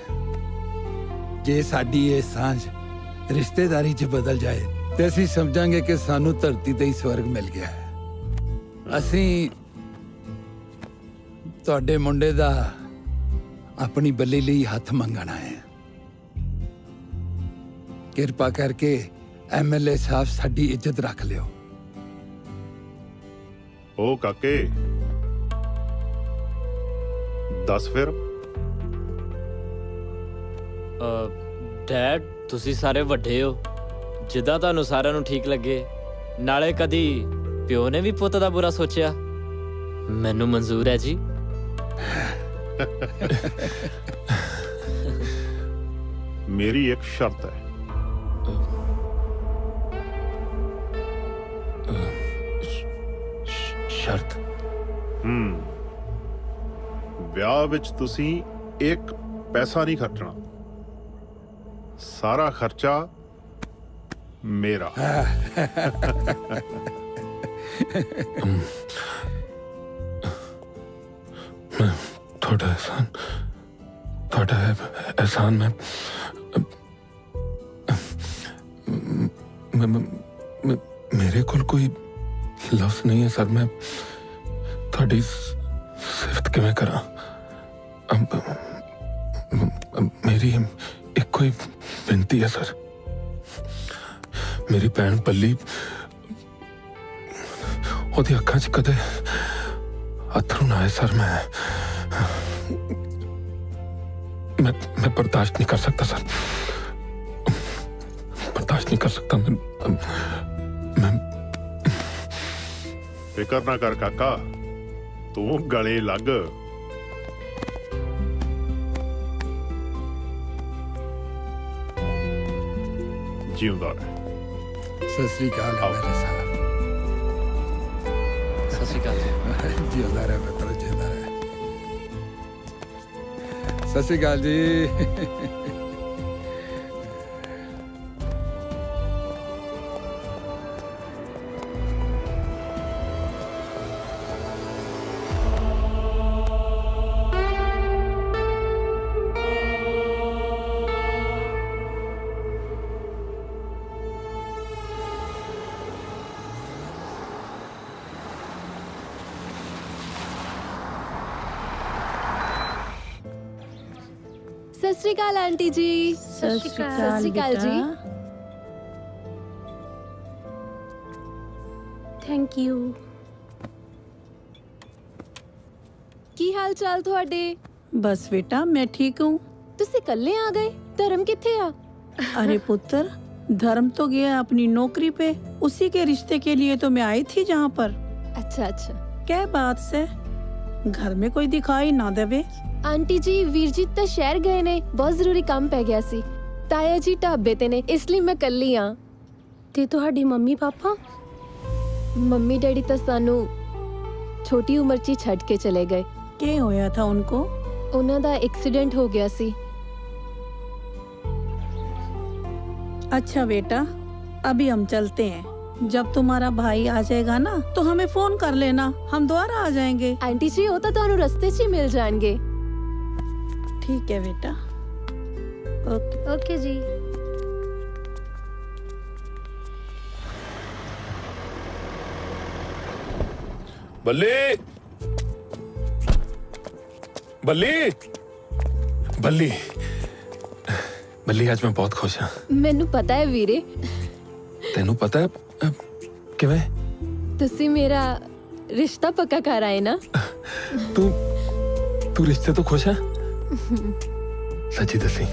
ਜੇ ਸਾਡੀ ਇਹ ਸਾਂਝ ਰਿਸ਼ਤੇਦਾਰੀ 'ਚ ਬਦਲ ਜਾਏ ਤੇ ਅਸੀਂ ਸਮਝਾਂਗੇ ਕਿ ਸਾਨੂੰ ਧਰਤੀ ਤੇ ਹੀ ਸਵਰਗ ਮਿਲ ਗਿਆ ਹੈ। ਅਸੀਂ ਤੁਹਾਡੇ ਮੁੰਡੇ ਦਾ ਆਪਣੀ ਬੱਲੀ ਲਈ ਹੱਥ ਮੰਗਣਾ ਹੈ। ਕਿਰਪਾ ਕਰਕੇ ਐਮਐਲਏ ਸਾਹਿਬ ਸਾਡੀ ਇੱਜ਼ਤ ਰੱਖ ਲਿਓ। ਓ ਕਾਕੇ, ਦੱਸ ਫਿਰ। ਡੈਡ, ਤੁਸੀਂ ਸਾਰੇ ਵੱਡੇ ਹੋ, ਜਿੱਦਾਂ ਤੁਹਾਨੂੰ ਸਾਰਿਆਂ ਨੂੰ ਠੀਕ ਲੱਗੇ। ਨਾਲੇ ਕਦੀ ਪਿਓ ਨੇ ਵੀ ਪੁੱਤ ਦਾ ਬੁਰਾ ਸੋਚਿਆ? ਮੈਨੂੰ ਮਨਜ਼ੂਰ ਹੈ ਜੀ। ਮੇਰੀ ਇੱਕ ਸ਼ਰਤ ਹੈ। ਸ਼ਰਤ? ਵਿਆਹ ਵਿੱਚ ਤੁਸੀਂ ਇੱਕ ਪੈਸਾ ਨਹੀਂ ਖਰਚਣਾ, ਸਾਰਾ ਖਰਚਾ ਮੇਰਾ। ਤੁਹਾਡਾ एहसान मेरे को कोई लफ्ज नहीं है सर। मैं थोड़ी सिफत किवें करा। मेरी एक कोई बेनती है सर। मेरी भैन पल्ली ओदी अखां च कदे अथरू ना आए सर। मैं बर्दाश्त नहीं कर सकता सर, बर्दाश्त नहीं कर सकता। मैं फिकर ना कर काका, तू गले लग। जिंदा रह। सत श्री अकाल मेरे साहब। सत श्री अकाल जी। जिंदा रह पुत्र, जिंदा रह। सत श्री अकाल जी। सत श्री अकाल आंटी जी। सत श्री अकाल जी। Thank you. ਕੀ ਹਾਲ ਚਾਲ ਤੁਹਾਡੇ? बस बेटा मैं ठीक हूँ। ਤੁਸੀਂ ਇਕੱਲੇ ਆ ਗਏ? ਧਰਮ ਕਿੱਥੇ ਆ? अरे पुत्र, धर्म तो गया अपनी नौकरी पे। उसी के रिश्ते के लिए तो मैं आई थी जहाँ पर। अच्छा अच्छा। क्या बात से घर में कोई दिखाई ना देवे? ਆਂਟੀ ਜੀ ਵੀਰ ਜੀ ਤਾਂ ਸ਼ਹਿਰ ਗਏ ਨੇ, ਬਹੁਤ ਜ਼ਰੂਰੀ ਕੰਮ ਪੈ ਗਿਆ ਸੀ। ਤਾਇਆ ਜੀ ਢਾਬੇ ਤੇ ਨੇ, ਇਸ ਲਈ ਮੈਂ ਇਕੱਲੀ ਆ। ਤੇ ਤੁਹਾਡੀ ਮੰਮੀ ਪਾਪਾ? ਮੰਮੀ ਡੈਡੀ ਤਾਂ ਸਾਨੂੰ ਛੋਟੀ ਉਮਰ 'ਚ ਹੀ ਛੱਡ ਕੇ ਚਲੇ ਗਏ। ਕੀ ਹੋਇਆ ਥਾ ਉनको? ਉਹਨਾਂ ਦਾ ਐਕਸੀਡੈਂਟ ਹੋ ਗਿਆ ਸੀ। अच्छा बेटा, अभी हम चलते हैं। जब तुम्हारा भाई आ जाएगा ना तो हमें फोन कर लेना, हम दोबारा आ जाएंगे। आंटी जी वो तो ਤੁਹਾਨੂੰ ਰਸਤੇ 'ਚ ਹੀ ਮਿਲ ਜਾਣਗੇ। ठीक है बेटा। ओके ओके जी। बल्ली बल्ली बल्ली बल्ली, आज मैं बहुत खुश हाँ। ਮੈਨੂੰ ਪਤਾ ਹੈ ਵੀਰੇ। तेनू पता है किवें? ਤੁਸੀਂ ਮੇਰਾ ਰਿਸ਼ਤਾ ਪੱਕਾ ਕਰ ਆਏ ਨਾ। तू रिश्ते तो खुश है? सच्ची दसी?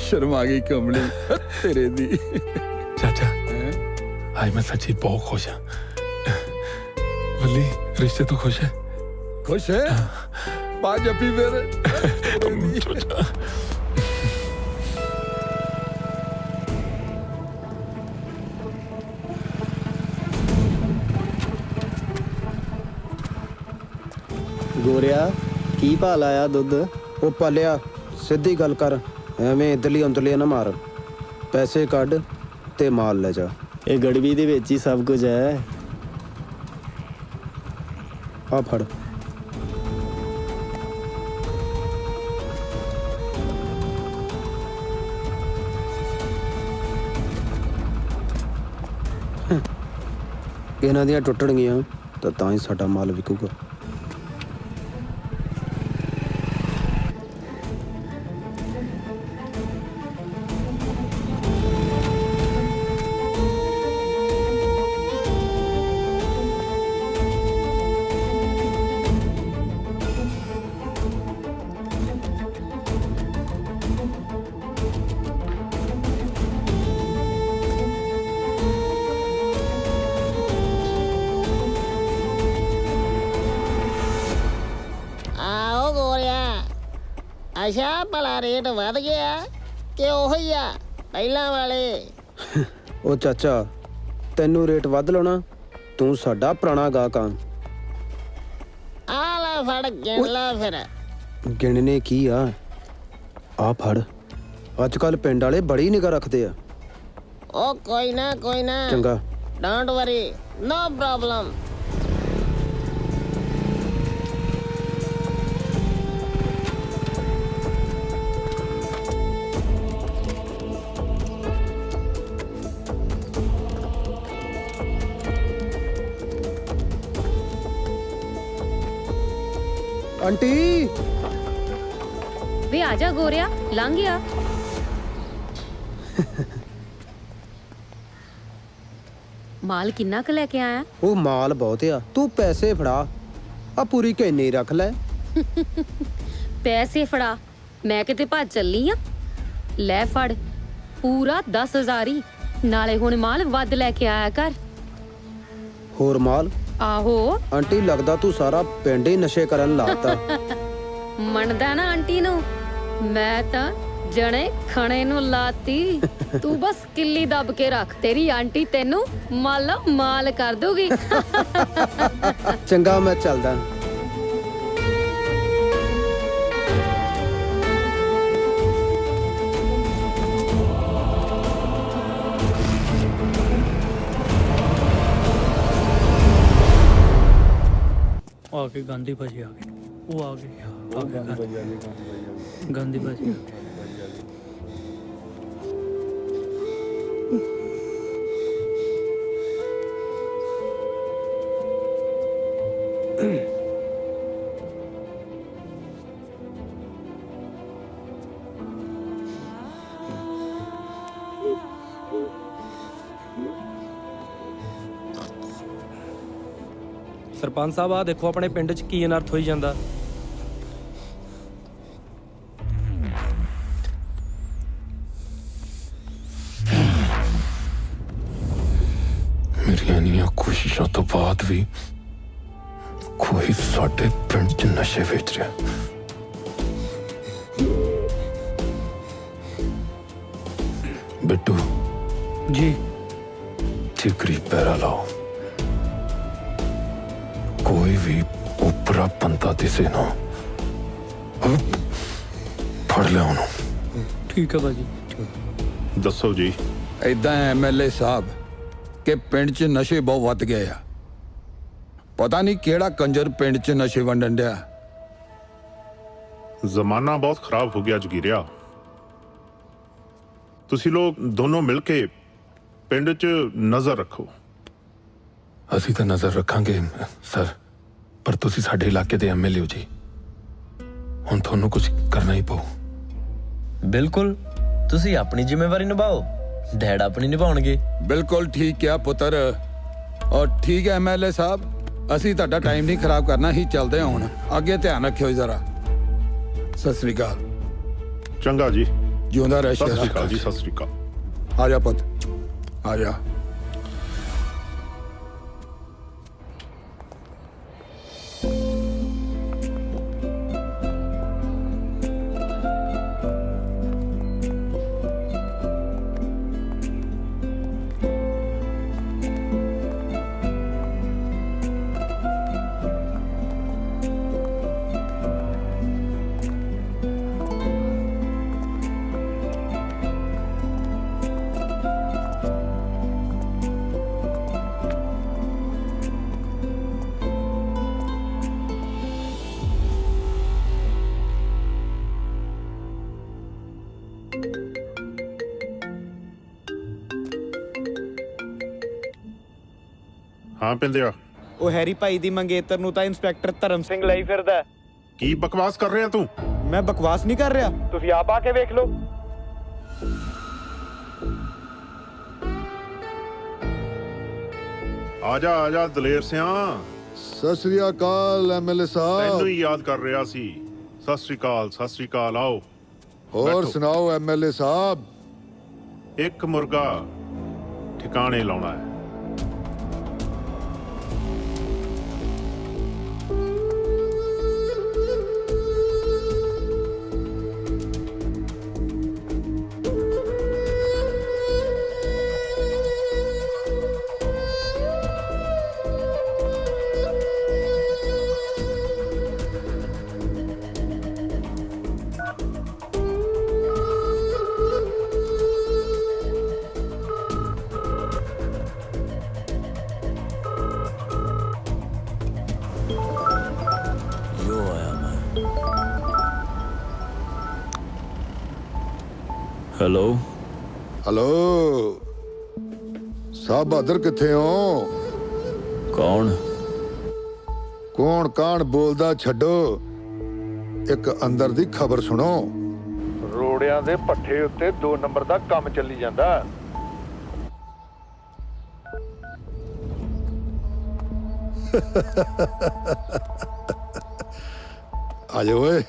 शर्मा गई कमली तेरे दी। चाचा आज मैं सच्ची बहुत खुश हाँ। बल्ली रिश्ते तो खुश है? खुश है? बाज अपी मेरे। ਗੋਰਿਆ ਕੀ ਭਾ ਲਾਇਆ ਦੁੱਧ? ਉਹ ਪਾਲਿਆ ਸਿੱਧੀ ਗੱਲ ਕਰ, ਐਵੇਂ ਇਧਰਲੀ ਅੰਦਰਲੀ ਨਾ ਮਾਰ। ਪੈਸੇ ਕੱਢ ਤੇ ਮਾਲ ਲੈ ਜਾ। ਇਹ ਗੜਵੀ ਦੇ ਵਿੱਚ ਹੀ ਸਭ ਕੁਝ ਹੈ। ਆ ਫੜ। ਇਹਨਾਂ ਦੀਆਂ ਟੁੱਟਣਗੀਆਂ ਤਾਂ ਹੀ ਸਾਡਾ ਮਾਲ ਵਿਕੂਗਾ। ਆਓ ਗੋਰਿਆ, ਅੱਛਾ ਭਲਾ ਰੇਟ ਵਧ ਗਿਆ ਕਿ ਉਹੀ ਆ ਪਹਿਲਾਂ ਵਾਲੇ? ਉਹ ਚਾਚਾ, ਤੈਨੂੰ ਰੇਟ ਵੱਧ ਲਾਉਣਾ? ਤੂੰ ਸਾਡਾ ਪੁਰਾਣਾ ਗਾਹਕ ਆ। ਆ ਲੈ ਫੜ ਗਿਣ ਲਾ ਫਿਰ। ਗਿਣਨੇ ਕੀ ਆ? ਆ ਫੜ। ਅੱਜ ਕੱਲ ਪਿੰਡ ਵਾਲੇ ਬੜੀ ਨਿਗਾਹ ਰੱਖਦੇ ਆ। ਉਹ ਕੋਈ ਨਾ ਚੰਗਾ। Don't worry, no problem. Aunty ਵੇ ਆ ਜਾ ਗੋਰਿਆ, ਲੰਘ ਗਿਆ। ਮਾਲ ਕਿੰਨਾ ਕੁ ਲੈ ਕੇ ਆਇਆ? ਉਹ ਮਾਲ ਬਹੁਤ ਆ, ਤੂੰ ਪੈਸੇ ਫੜਾ। ਆ ਪੂਰੀ ਕੈਨੀ ਰੱਖ ਲੈ। ਪੈਸੇ ਫੜਾ, ਮੈਂ ਕਿਤੇ ਭੱਜ ਚੱਲੀ ਆ। ਲੈ ਫੜ, ਪੂਰਾ 10,000 ਹੀ। ਨਾਲੇ ਹੁਣ ਮਾਲ ਵੱਧ ਲੈ ਕੇ ਆਇਆ ਕਰ। ਹੋਰ ਮਾਲ? ਆਹੋ। ਆਂਟੀ ਲੱਗਦਾ ਤੂੰ ਸਾਰਾ ਪਿੰਡ ਹੀ ਨਸ਼ੇ ਕਰਨ ਲਾਤਾ। ਮੰਨਦਾ ਨਾ ਆਂਟੀ ਨੂੰ? ਮੈਂ ਤਾਂ ਜਣੇ ਖਣੇ ਨੂੰ ਲਾਤੀ। ਤੂੰ ਬਸ ਕਿੱਲੀ ਦੱਬ ਕੇ ਰੱਖ, ਤੇਰੀ ਆਂਟੀ ਤੈਨੂੰ ਮਾਲਾ ਮਾਲ ਕਰ ਦੂਗੀ। ਚੰਗਾ, ਮੈਂ ਚੱਲਦਾ। ਆ ਕੇ ਗਾਂਧੀ ਭਾਜੀ ਆ ਗਏ। ਉਹ ਆ ਗਏ, ਗਾਂਧੀ ਭਾਜੀ ਆ ਗਏ। ਸਰਪੰਚ ਸਾਹਿਬ, ਆ ਦੇਖੋ ਆਪਣੇ ਪਿੰਡ 'ਚ ਕੀ ਅਨਰਥ ਹੋਈ ਜਾਂਦਾ। ਮੇਰੀਆਂ ਇੰਨੀਆਂ ਕੋਸ਼ਿਸ਼ਾਂ ਤੋਂ ਬਾਅਦ ਵੀ ਕੋਈ ਸਾਡੇ ਪਿੰਡ 'ਚ ਨਸ਼ੇ ਵੇਚ ਰਿਹਾ। ਬਿੱਟੂ ਜੀ, ਠੀਕਰੀ ਪੈਰਾ ਲਾਓ। ਕੋਈ ਵੀ ਉਪਰਾ ਬੰਦਾ ਦਿਸੇ ਨਾ, ਫੜ ਲਿਆ ਉਹਨੂੰ। ਠੀਕ ਹੈ ਭਾਜੀ। ਦੱਸੋ ਜੀ। ਇਦਾਂ ਐਮਐਲਏ ਸਾਹਿਬ ਕਿ ਪਿੰਡ 'ਚ ਨਸ਼ੇ ਬਹੁਤ ਵੱਧ ਗਏ ਆ। ਪਤਾ ਨਹੀਂ ਕਿਹੜਾ ਕੰਜਰ ਪਿੰਡ 'ਚ ਨਸ਼ੇ ਵੰਡਣ ਡਿਆ। ਜ਼ਮਾਨਾ ਬਹੁਤ ਖਰਾਬ ਹੋ ਗਿਆ ਜਗੀਰਿਆ। ਤੁਸੀਂ ਲੋਕ ਦੋਨੋਂ ਮਿਲ ਕੇ ਪਿੰਡ 'ਚ ਨਜ਼ਰ ਰੱਖੋ। ਅਸੀਂ ਤਾਂ ਨਜ਼ਰ ਰੱਖਾਂਗੇ ਸਰ, ਪਰ ਤੁਸੀਂ ਸਾਡੇ ਇਲਾਕੇ ਦੇ ਐਮਐਲਏ ਹੋ ਜੀ। ਹੁਣ ਤੁਹਾਨੂੰ ਕੁਝ ਕਰਨਾ ਹੀ ਪਊ। ਬਿਲਕੁਲ, ਤੁਸੀਂ ਆਪਣੀ ਜ਼ਿੰਮੇਵਾਰੀ ਨਿਭਾਓ, ਡੈਡ ਆਪਣੀ ਨਿਭਾਉਣਗੇ। ਬਿਲਕੁਲ ਠੀਕ ਕਿਹਾ ਪੁੱਤਰ। ਔਰ ਠੀਕ ਹੈ ਐਮਐਲਏ ਸਾਹਿਬ, ਅਸੀਂ ਤੁਹਾਡਾ ਟਾਈਮ ਨਹੀਂ ਖਰਾਬ ਕਰਨਾ ਹੀ। ਚੱਲਦੇ ਹਾਂ ਹੁਣ, ਅੱਗੇ ਧਿਆਨ ਰੱਖਿਓ ਜ਼ਰਾ। ਸਤਿ ਸ੍ਰੀ ਅਕਾਲ। ਚੰਗਾ ਜੀ। ਜਿਉਂਦਾ ਰਹਿ। ਸਤਿ ਸ੍ਰੀ ਅਕਾਲ ਜੀ। ਸਤਿ ਸ੍ਰੀ ਅਕਾਲ। ਆ ਜਾ ਪੁੱਤ, ਆ ਜਾ। ਹਾਂ ਪਿੰਦਿਆ, ਉਹ ਹੈਰੀ ਭਾਈ ਦੀ ਮੰਗੇਤਰ ਨੂੰ ਤਾਂ ਇੰਸਪੈਕਟਰ ਧਰਮ ਸਿੰਘ ਲਈ ਫਿਰਦਾ ਹੈ। ਕੀ ਬਕਵਾਸ ਕਰ ਰਿਹਾ ਤੂੰ? ਮੈਂ ਬਕਵਾਸ ਨਹੀਂ ਕਰ ਰਿਹਾ, ਤੁਸੀਂ ਆਪ ਆ ਕੇ ਵੇਖ ਲਓ। ਆ ਜਾ ਦਲੇਰ ਸਿਆਂ। ਸਤਿ ਸ੍ਰੀ ਅਕਾਲ ਐਮਐਲਏ ਸਾਹਿਬ। ਤੈਨੂੰ ਹੀ ਯਾਦ ਕਰ ਰਿਹਾ ਸੀ। ਸਤਿ ਸ੍ਰੀ ਅਕਾਲ, ਆਓ। ਹੋਰ ਬੈਠੋ। ਸੁਣਾਓ ਐਮਐਲਏ ਸਾਹਿਬ। ਇੱਕ ਮੁਰਗਾ ਠਿਕਾਣੇ ਲਾਉਣਾ ਹੈ। यो आया मैं। हेलो हेलो साहब, बहादुर किथे हो? कौन? कौन कान बोलदा छड्डो, एक अंदर दी खबर सुनो। ਰੋੜਿਆਂ ਦੇ ਪੱਠੇ ਉੱਤੇ 2 ਨੰਬਰ ਦਾ ਕੰਮ ਚੱਲੀ ਜਾਂਦਾ। आ जाओ ओए।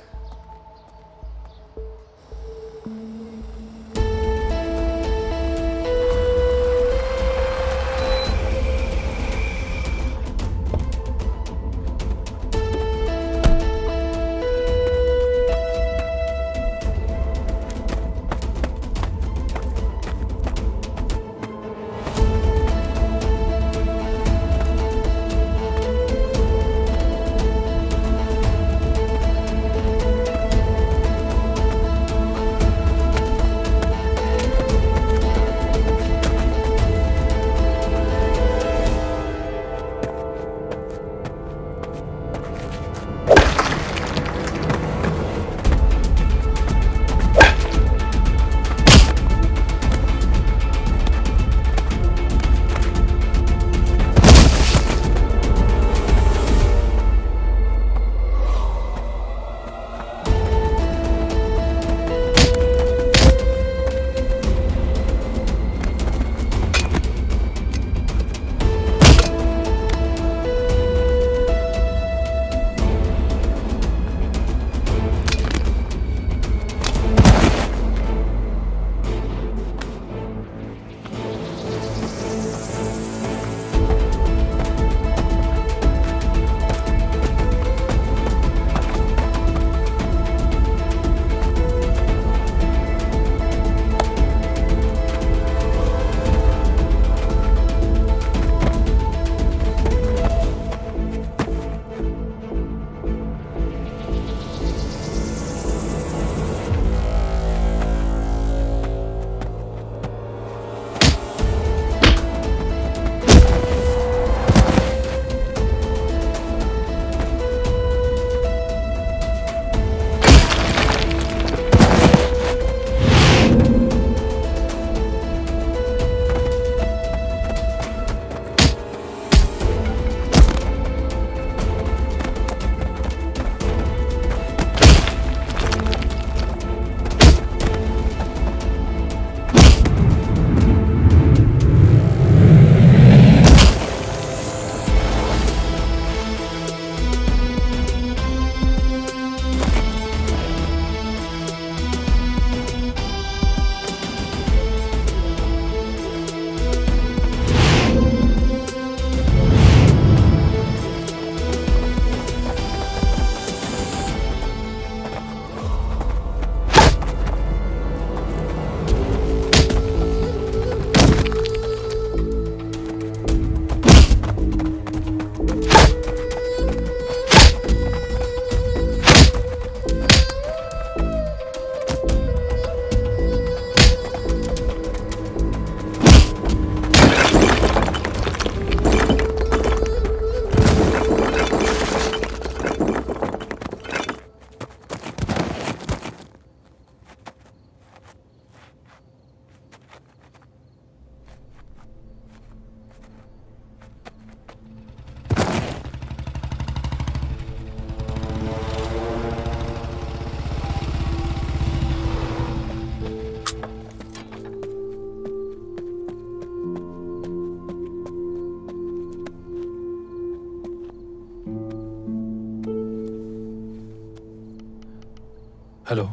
हेलो।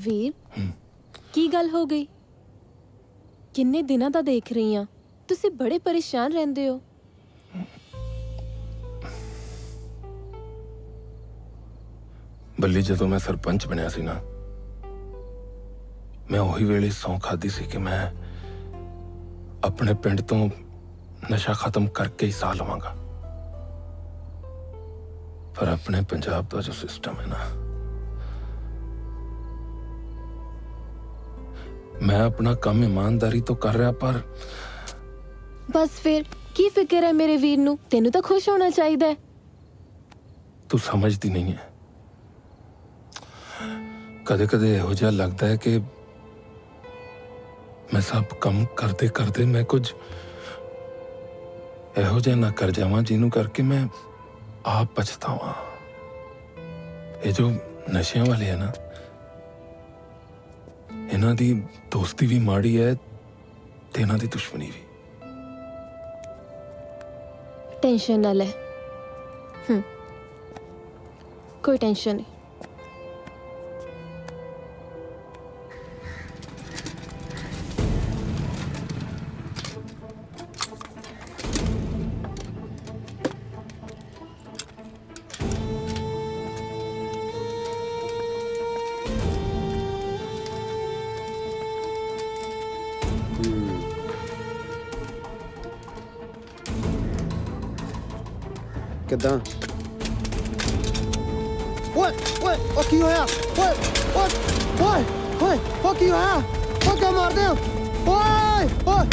ਵੀਰ ਕੀ ਗੱਲ ਹੋ ਗਈ? ਕਿੰਨੇ ਦਿਨਾਂ ਦਾ ਦੇਖ ਰਹੀ ਆ, ਤੁਸੀਂ ਬੜੇ ਪਰੇਸ਼ਾਨ ਰਹਿੰਦੇ ਹੋ। ਬੱਲੀ, ਜਦੋਂ ਮੈਂ ਸਰਪੰਚ ਬਣਿਆ ਸੀ ਨਾ, ਮੈਂ ਉਹੀ ਵੇਲੇ ਸਹੁੰ ਖਾਦੀ ਸੀ ਕਿ ਮੈਂ ਆਪਣੇ ਪਿੰਡ ਤੋਂ ਨਸ਼ਾ ਖਤਮ ਕਰਕੇ ਹੀ ਸਾਹ ਲਵਾਂਗਾ। ਪਰ ਆਪਣੇ ਪੰਜਾਬ ਦਾ ਜੋ ਸਿਸਟਮ ਹੈ ਨਾ, मैं अपना काम ईमानदारी तो कर रहा, पर बस फिर की फिक्र है मेरे वीर नू? तेनू तो खुश होना चाहिए। तू समझती नहीं है। कदे कदे इहो जिहा लगता है कि मैं सब काम करते करते मैं कुछ इहो जिहा ना कर जावां जिन्हों करके मैं आप पछतावां। ये जो नशियां वाले है ना, इन्हां दी दोस्ती भी माड़ी है ते इन्हां दी दुश्मनी भी। टेंशन ना ले। कोई टेंशन नहीं। ਕਿੱਦਾਂ? ਓਏ ਓਏ ਉਹ ਕੀ ਹੋਇਆ? ਓਏ ਓਏ ਓਏ ਓਏ ਉਹ ਕੀ ਹੋਇਆ? ਉਹ ਕਿਉਂ ਮਾਰਦੇ ਹੋ? ਓਏ ਓਏ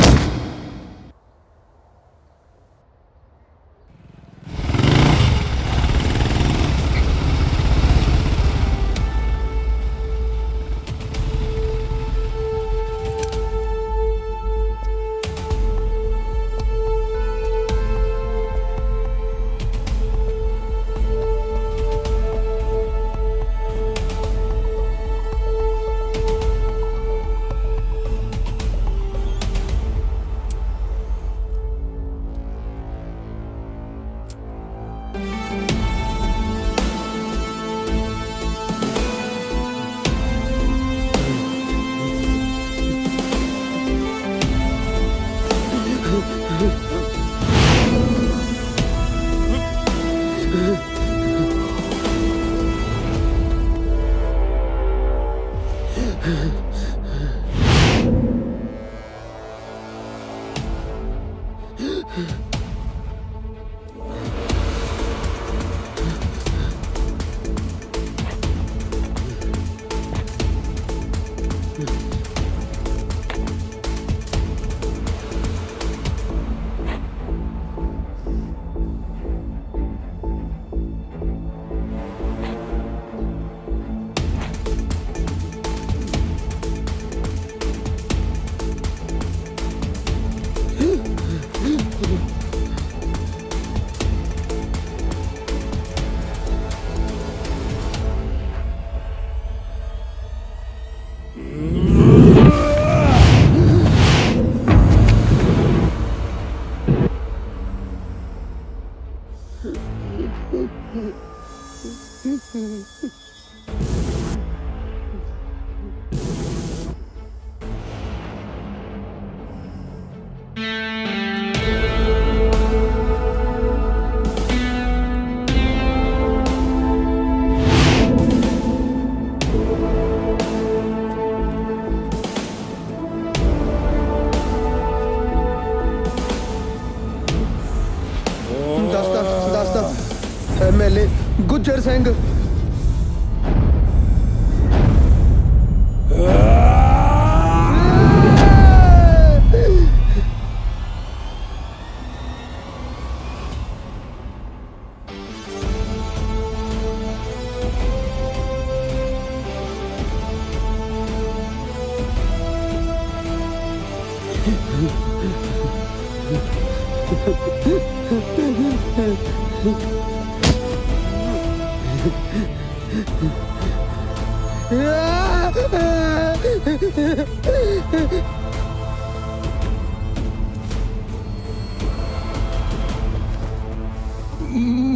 MLA ਗੁੱਜਰ ਸਿੰਘ।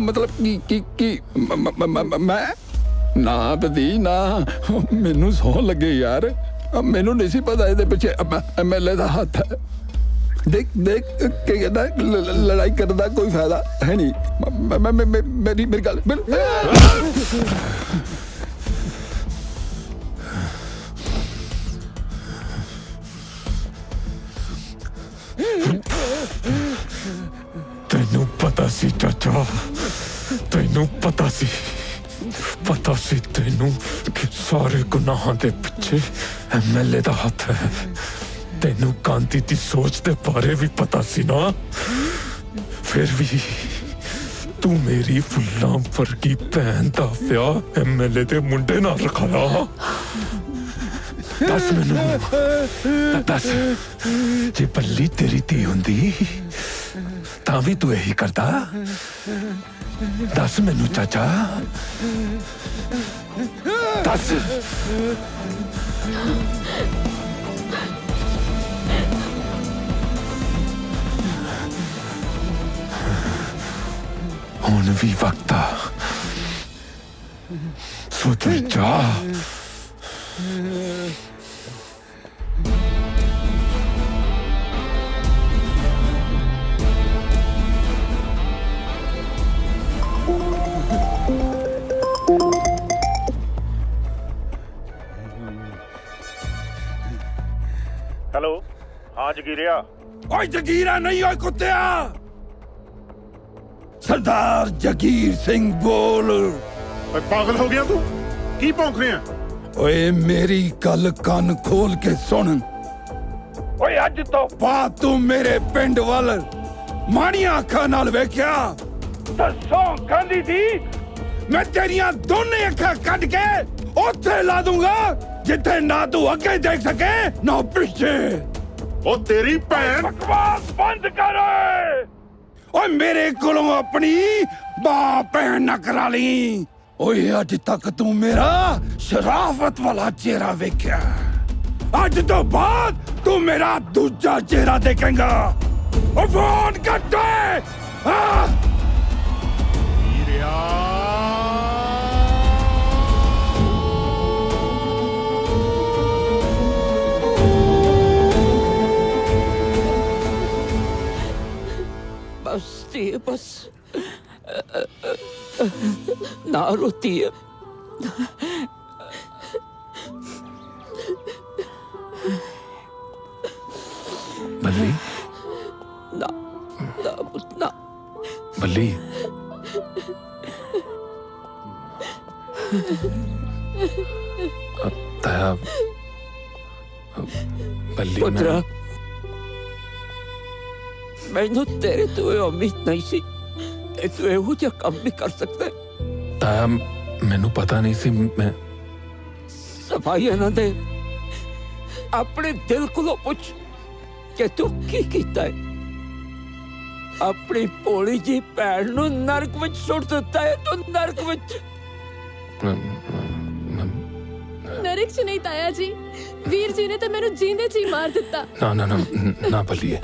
मतलब की मैं ना बदी ना मैनू सौ लगे यार मैनू नहीं सी पता ये पिछे MLA का हाथ है देख देख के कहता लड़ाई करने का कोई फायदा है नहीं मेरी गल ਤੈਨੂੰ ਪਤਾ ਸੀ ਚਾਚਾ ਤੈਨੂੰ ਪਤਾ ਸੀ ਤੈਨੂੰ ਕਿ ਸਾਰੇ ਗੁਨਾਹਾਂ ਦੇ ਪਿੱਛੇ MLA ਦਾ ਹੱਥ ਹੈ ਤੈਨੂੰ ਗਾਂਧੀ ਦੀ ਸੋਚ ਦੇ ਬਾਰੇ ਵੀ ਪਤਾ ਸੀ ਨਾ ਫਿਰ ਵੀ ਤੂੰ ਮੇਰੀ ਫੁੱਲਾਂ ਵਰਗੀ ਭੈਣ ਦਾ ਵਿਆਹ MLA ਦੇ ਮੁੰਡੇ ਨਾਲ ਰਖਾਇਆ ਦੱਸ ਮੈਨੂੰ ਦੱਸ ਜੇ ਪੱਲੀ ਤੇਰੀ ਧੀ ਹੁੰਦੀ ਤਾਂ ਵੀ ਤੂੰ ਇਹੀ ਕਰਦਾ ਦੱਸ ਮੈਨੂੰ ਚਾਚਾ ਦੱਸ ਹੁਣ ਵੀ ਵਕਤ ਆ ਸੁਧਰ ਜਾ हेलो हाँ जगीरिया ओए जगीरा नहीं ओए कुत्तिया सरदार जगीर सिंह बोल पागल हो गया तू की भौंक रहे हैं ओए मेरी गल कान खोल के सुन ओए अज तो बात तू मेरे पिंड वाल माड़ियां अखां नाल वेख्या दसो गांधी दी मैं तेरियां दोने अखां कट के उत्थे ला दूंगा जिथे ना तू अगे देख सके ना पीछे ओ तेरी भैन बकवास बंद कर ओए मेरे कोलों अपनी मां भैन ना करा ली ओए अज तक तू मेरा शराफत वाला चेहरा वेख्या अज तो बाद तू मेरा दूजा चेहरा देखेगा ओ फोन कट दे बस ये बस ना रोती है बल्ली ना ना ना बल्ली ताया बल्ली पुत्रा मैनू तेरे तो उम्मीद नहीं सी कि तू ਇਹੋ ਜਿਹਾ ਕੰਮ भी कर सकता है ताया मैनू पता नहीं सी मैं सफाई ना दे अपने दिल को पुछ कि तू की कीता है अपनी भोली जी भैन नू नरक विच सुट दिता है तू नरक विच नरक च नहीं ताया जी वीर जी ने तो मैनू जींदे जी मार दिता ना ना ना ना बल्लिए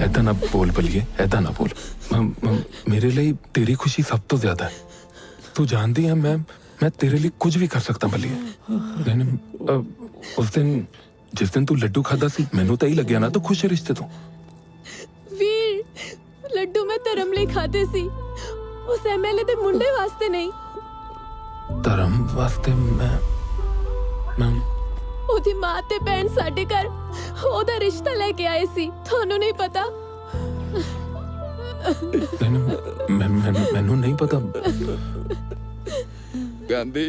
ऐदा ना बोल बल्लिए ऐदा ना बोल मेरे लिए तेरी खुशी सब तो ज्यादा है तू जानती है मैं तेरे लिए कुछ भी कर सकता बल्लिए उस दिन जिस दिन तू लड्डू खाता सी मैनू तो ही लगे ना तो खुश रिश्ते तो वीर लड्डू मैं धर्म ਲਈ ਖਾਦੇ ਸੀ ਉਸ MLA ਦੇ ਮੁੰਡੇ ਵਾਸਤੇ ਨਹੀਂ धर्म वास्ते मैं ਉਹਦੀ ਮਾਂ ਤੇ ਭੈਣ ਸਾਡੇ ਘਰ ਉਹਦਾ ਰਿਸ਼ਤਾ ਲੈ ਕੇ ਆਏ ਸੀ ਤੁਹਾਨੂੰ ਨਹੀਂ ਪਤਾ मैनू नहीं पता गांधी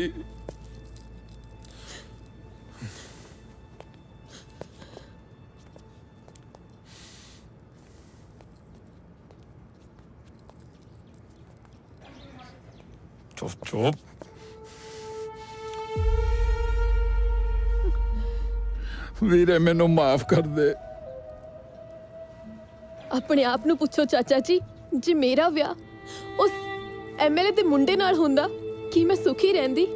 चुप चुप वीरे मैनू माफ कर दे ਆਪਣੇ ਆਪ ਨੂੰ ਪੁੱਛੋ ਚਾਚਾ ਜੀ ਜੇ ਮੇਰਾ ਵਿਆਹ ਉਸ ਐਮਐਲਏ ਦੇ ਮੁੰਡੇ ਨਾਲ ਹੁੰਦਾ ਕੀ ਮੈਂ ਸੁਖੀ ਰਹਿੰਦੀ?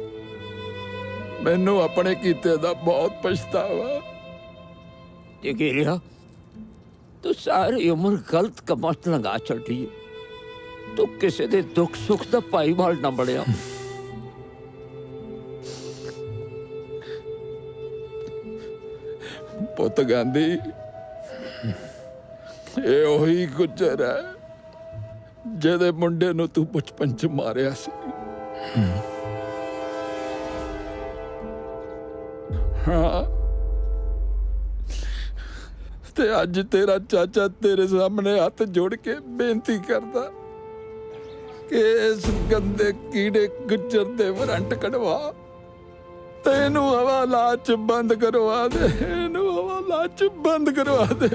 ਮੈਨੂੰ ਆਪਣੇ ਕੀਤੇ ਦਾ ਬਹੁਤ ਪਛਤਾਵਾ। ਜਗੀਰਿਆ ਤੂੰ ਸਾਰੀ ਉਮਰ ਗਲਤ ਕੰਮਾਂ 'ਚ ਲੰਘਾ ਛੱਡੀ ਹੈ। ਤੂੰ ਕਿਸੇ ਦੇ ਦੁੱਖ ਸੁੱਖ ਦਾ ਭਾਈਵਾਲ ਨਾ ਬਣਿਆ। ਪੁੱਤ ਗਾਂਧੀ, ਇਹ ਉਹੀ ਗੁੱਜਰ ਹੈ ਜਿਹਦੇ ਮੁੰਡੇ ਨੂੰ ਤੂੰ ਬਚਪਨ 'ਚ ਮਾਰਿਆ ਸੀ। ਹਾਂ, ਤੇ ਅੱਜ ਤੇਰਾ ਚਾਚਾ ਤੇਰੇ ਸਾਹਮਣੇ ਹੱਥ ਜੋੜ ਕੇ ਬੇਨਤੀ ਕਰਦਾ ਕਿ ਇਸ ਗੰਦੇ ਕੀੜੇ ਗੁੱਜਰ ਦੇ ਵਾਰੰਟ ਕਢਵਾ ਤੇ ਇਹਨੂੰ ਹਵਾਲਾਤ 'ਚ ਬੰਦ ਕਰਵਾ ਦੇ, ਇਹਨੂੰ ਹਵਾਲਾਤ 'ਚ ਬੰਦ ਕਰਵਾ ਦੇ।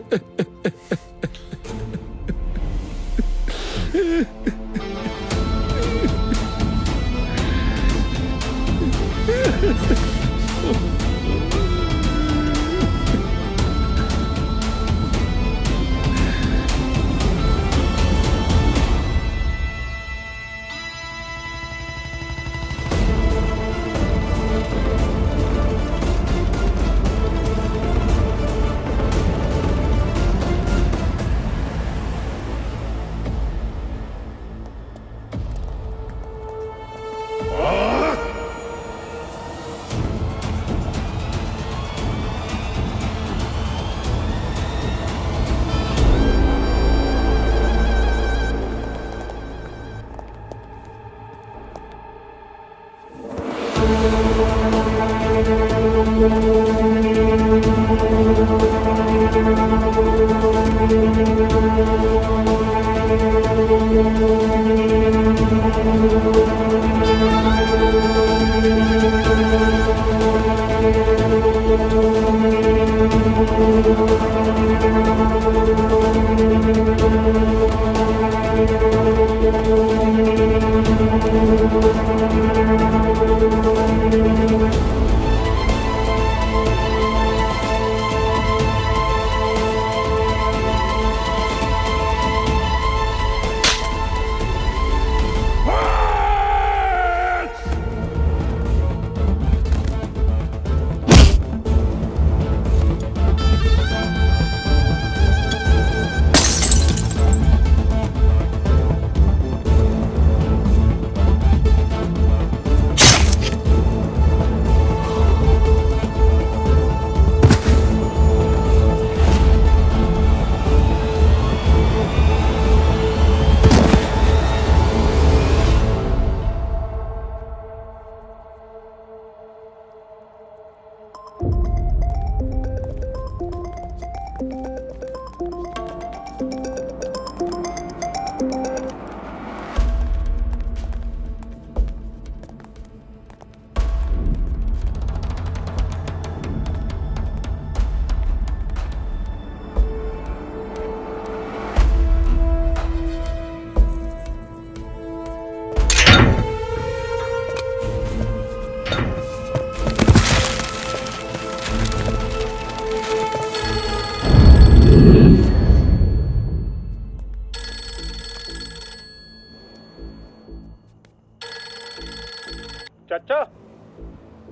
ਚਾਚਾ,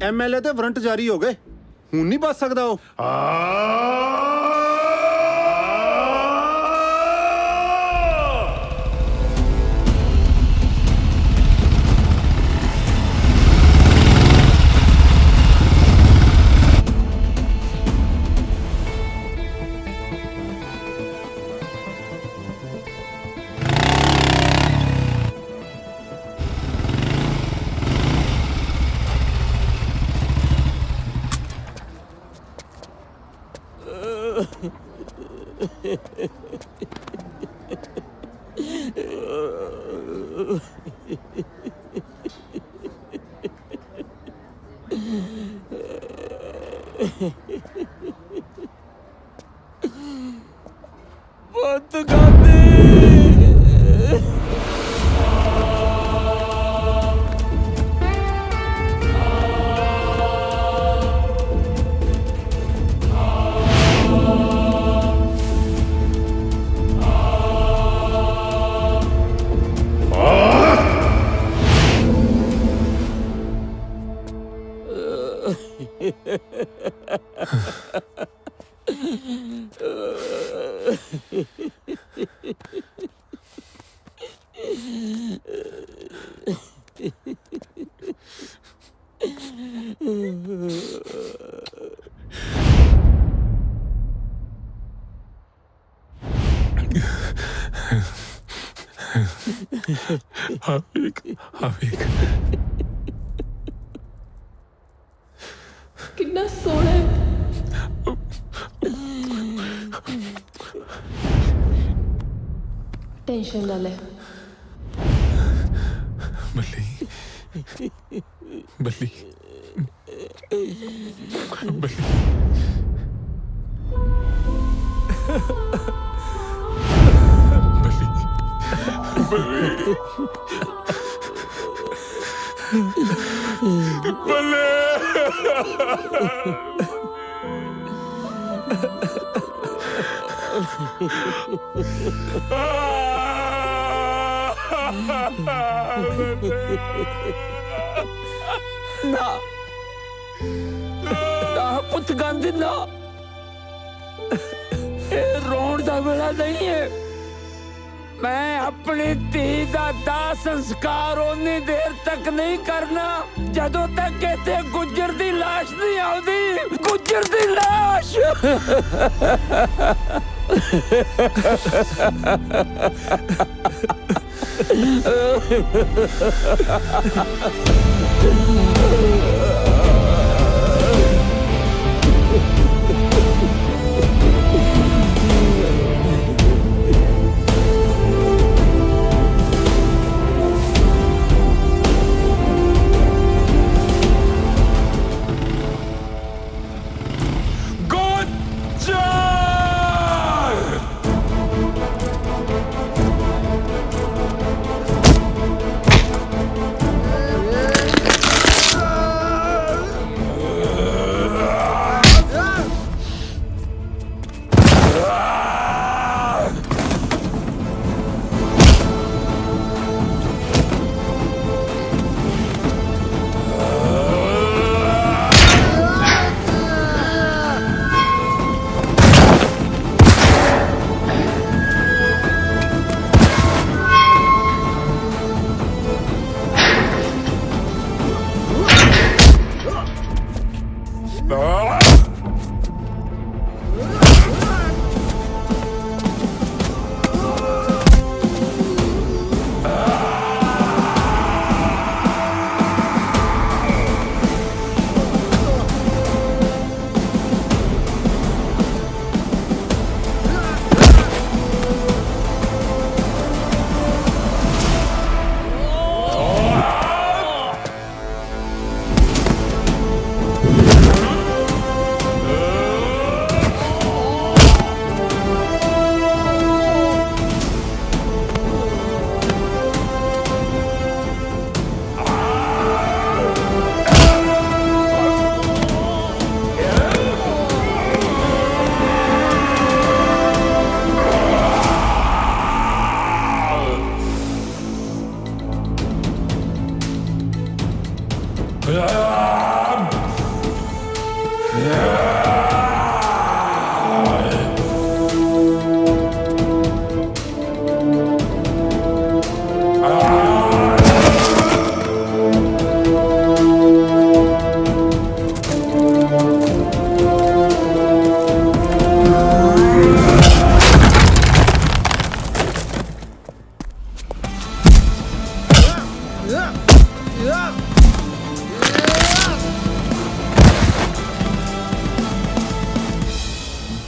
ਐਮਐਲਏ ਤੇ ਵਾਰੰਟ ਜਾਰੀ ਹੋ ਗਏ, ਹੁਣ ਨਹੀਂ ਬਚ ਸਕਦਾ ਉਹ। बहुत गांधी कितना सोना है। टेंशन ना ले। बल्ली बल्ली बल्ली ना ना पुत गांधी ना, रोण का वेला नहीं है। मैं अपनी धी का दाह संस्कार उन्नी देर तक नहीं करना जदों तक कहते गुजर दी लाश नहीं आउंदी। गुजर दी लाश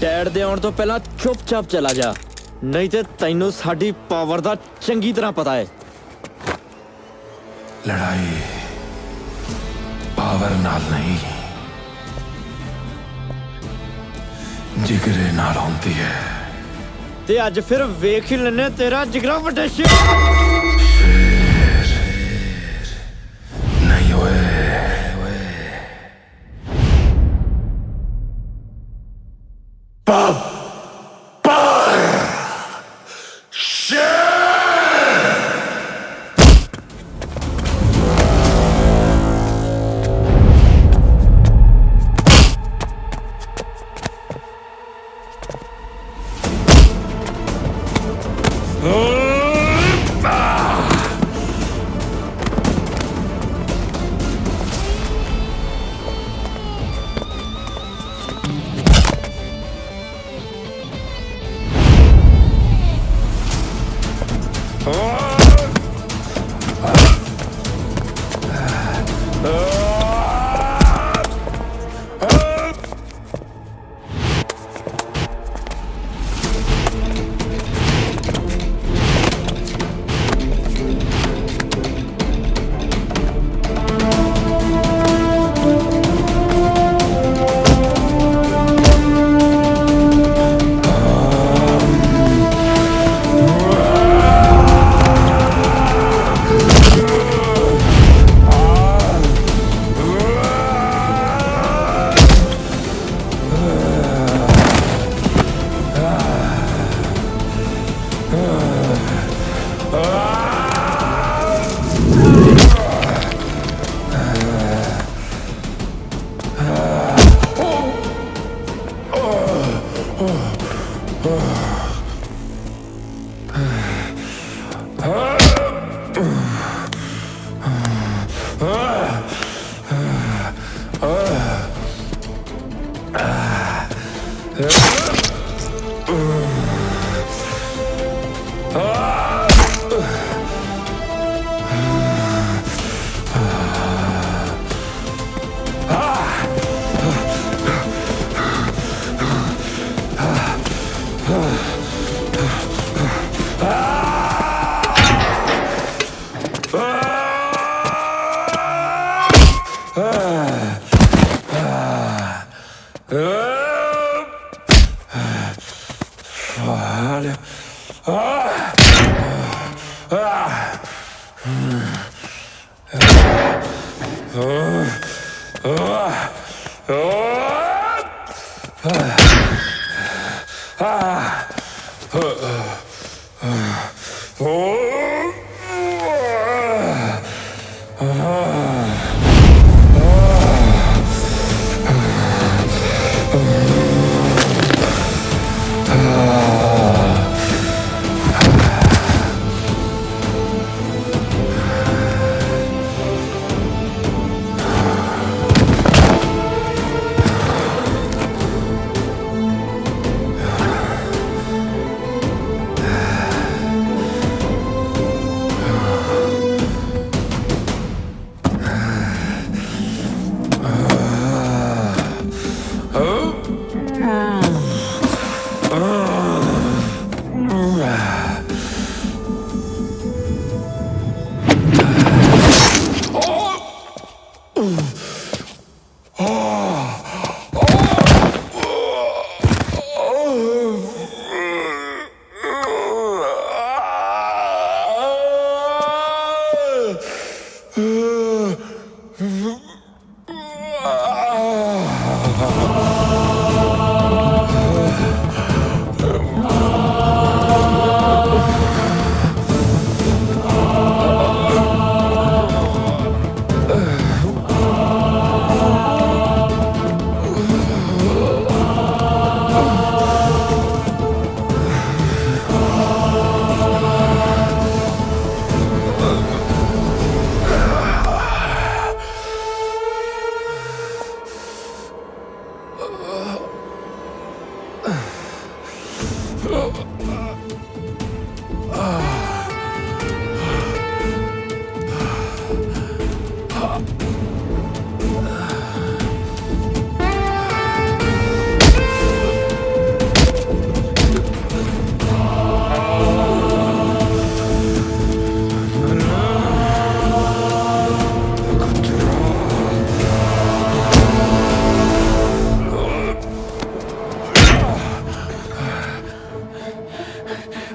ਡੈਡ ਦੇ ਆਉਣ ਤੋਂ ਪਹਿਲਾਂ ਚੁੱਪਚਾਪ ਚਲਾ ਜਾ, ਨਹੀਂ ਤੇ ਤੈਨੂੰ ਸਾਡੀ ਪਾਵਰ ਦਾ ਚੰਗੀ ਤਰ੍ਹਾਂ ਪਤਾ ਹੈ। लड़ाई पावर नाल नहीं जिगरे नाल होती है। ਤੇ ਅੱਜ ਫਿਰ ਵੇਖ ਹੀ ਲੈਨੇ ਤੇਰਾ ਜਿਗਰਾ ਵੱਡੇ ਸ਼ੇਰ। नहीं होए Ah!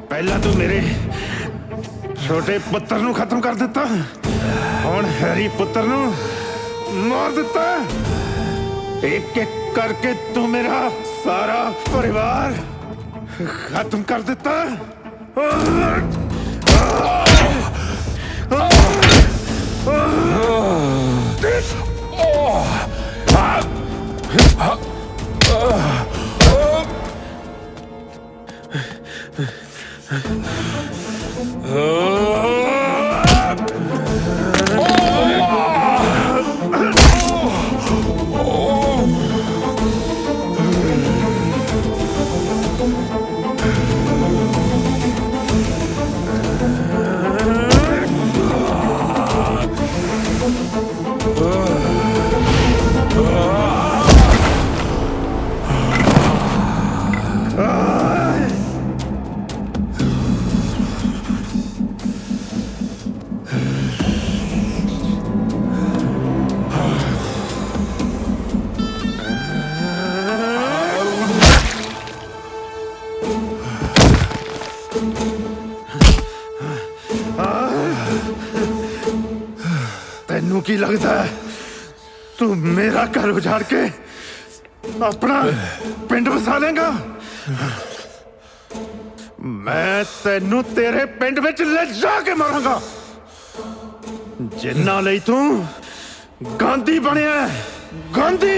ਪਹਿਲਾਂ ਤੂੰ ਮੇਰੇ ਛੋਟੇ ਪੁੱਤਰ ਨੂੰ ਖਤਮ ਕਰ ਦਿੱਤਾ, ਹੁਣ ਹੈਰੀ ਪੁੱਤਰ ਨੂੰ ਮਾਰ ਦਿੱਤਾ। ਇੱਕ ਇੱਕ ਕਰਕੇ ਤੂੰ ਮੇਰਾ ਸਾਰਾ ਪਰਿਵਾਰ ਖਤਮ ਕਰ ਦਿੱਤਾ। ਤੈਨੂੰ ਕੀ ਲੱਗਦਾ ਹੈ ਤੂੰ ਮੇਰਾ ਘਰ ਉਜਾੜ ਕੇ ਆਪਣਾ ਪਿੰਡ ਵਸਾ ਲੇਗਾ? ਮੈਂ ਤੈਨੂੰ ਤੇਰੇ ਪਿੰਡ ਵਿੱਚ ਲੈ ਜਾ ਕੇ ਮਾਰਾਂਗਾ, ਜਿੰਨਾਂ ਲਈ ਤੂੰ ਗਾਂਧੀ ਬਣਿਆ। ਗਾਂਧੀ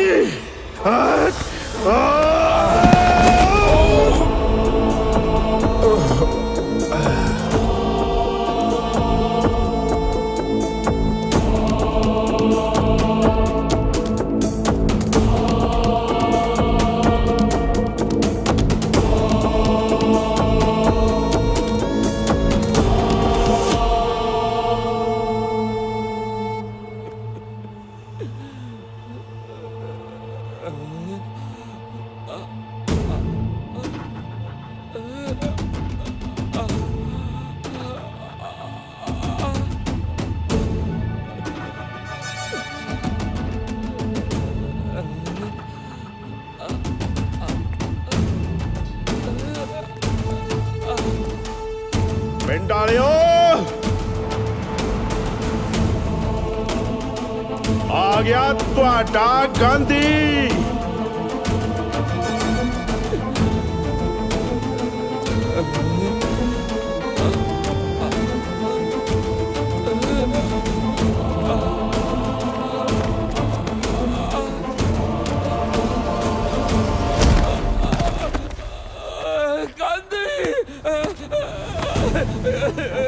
ਆ ਗਿਆ ਤੁਹਾਡਾ ਗਾਂਧੀ।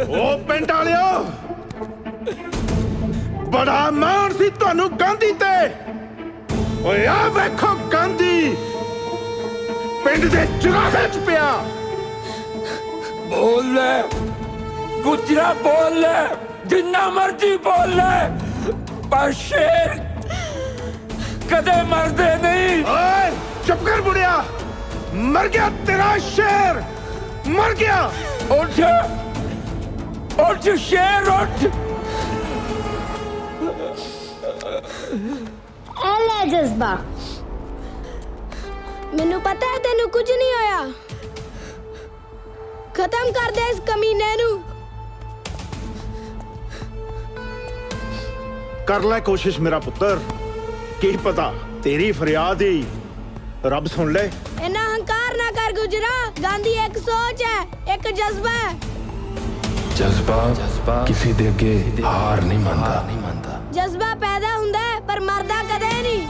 ਉਹ ਪਿੰਡ ਵਾਲਿਓ, ਬੜਾ ਮਾਣ ਸੀ ਤੁਹਾਨੂੰ ਗਾਂਧੀ ਤੇ। ਓਏ ਆ ਵੇਖੋ ਗਾਂਧੀ ਪਿੰਡ ਦੇ ਚੁਰਾਹੇ 'ਚ ਪਿਆ। ਬੋਲ ਲੈ ਗੁਜਰਾ, ਬੋਲ ਲੈ ਜਿੰਨਾ ਮਰਜੀ ਬੋਲ ਲੈ, ਪਰ ਸ਼ੇਰ ਕਦੇ ਮਰਦੇ ਨਹੀਂ। ਓਏ ਚੁੱਪ ਕਰ ਬੁੜਿਆ, ਮਰ ਗਿਆ ਤੇਰਾ ਸ਼ੇਰ, ਮਰ ਗਿਆ। ਉੱਠ ਉੱਠ ਸ਼ੇਰ ਉੱਠ। ਐ ਜਜ਼ਬਾ, ਮੈਨੂੰ ਪਤਾ ਹੈ ਤੈਨੂੰ ਕੁਝ ਨਹੀਂ ਹੋਇਆ। ਖਤਮ ਕਰ ਦੇ ਇਸ ਕਮੀਨੇ ਨੂੰ। ਕਰ ਲੈ ਕੋਸ਼ਿਸ਼ ਮੇਰਾ ਪੁੱਤਰ, ਕੀ ਪਤਾ ਤੇਰੀ ਫਰਿਆਦ ਹੀ ਰੱਬ ਸੁਣ ਲੈ। ਇੰਨਾ ਹੰਕਾਰ ਨਾ ਕਰ ਗੁਜਰਾ, ਗਾਂਧੀ ਇੱਕ ਸੋਚ ਹੈ, ਇੱਕ ਜਜ਼ਬਾ ਹੈ। ਜਜ਼ਬਾ ਕਿਸੇ ਦੇ ਅੱਗੇ ਹਾਰ ਨਹੀਂ ਮੰਨਦਾ। ਜਜ਼ਬਾ ਪੈਦਾ ਹੁੰਦਾ ਹੈ ਪਰ ਮਰਦਾ ਕਦੇ ਨਹੀਂ।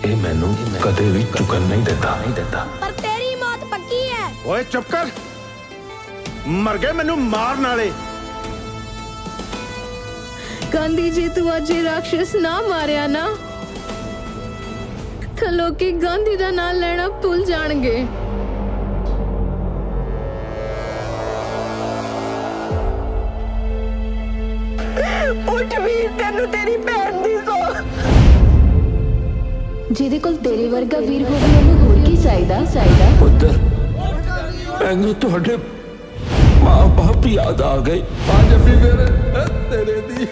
ਇਹ ਮੈਨੂੰ ਕਦੇ ਵੀ ਝੁਕਣ ਨਹੀਂ ਦਿੰਦਾ। ਪਰ ਤੇਰੀ ਮੌਤ ਪੱਕੀ ਹੈ। ਓਏ ਚੁੱਪ ਕਰ, ਮਰ ਗਏ ਮੈਨੂੰ ਮਾਰਨ ਵਾਲੇ। ਗਾਂਧੀ ਜੀ, ਤੂੰ ਅੱਜ ਇਹ ਰਾਖਸ਼ ਨਾ ਮਾਰਿਆ ਨਾ ਤਾਂ ਲੋਕੀ ਗਾਂਧੀ ਦਾ ਨਾਮ ਲੈਣਾ ਭੁੱਲ ਜਾਣਗੇ। ਉੱਠ ਵੀਰ, ਤੈਨੂੰ ਤੇਰੀ ਭੈਣ ਦੀ ਸੋ। ਜਿਹਦੇ ਕੋਲ ਤੇਰੇ ਵਰਗਾ ਵੀਰ ਹੋਵੇ ਉਹਨੂੰ ਹੋਰ ਕੀ ਚਾਹੀਦਾ। ਪੁੱਤਰ, ਮੈਨੂੰ ਤੁਹਾਡੇ ਮਾਂ ਬਾਪ ਯਾਦ ਆ ਗਏ। ਪੰਜ ਵੀ ਮੇਰੇ ਤੇਰੇ ਦੀ।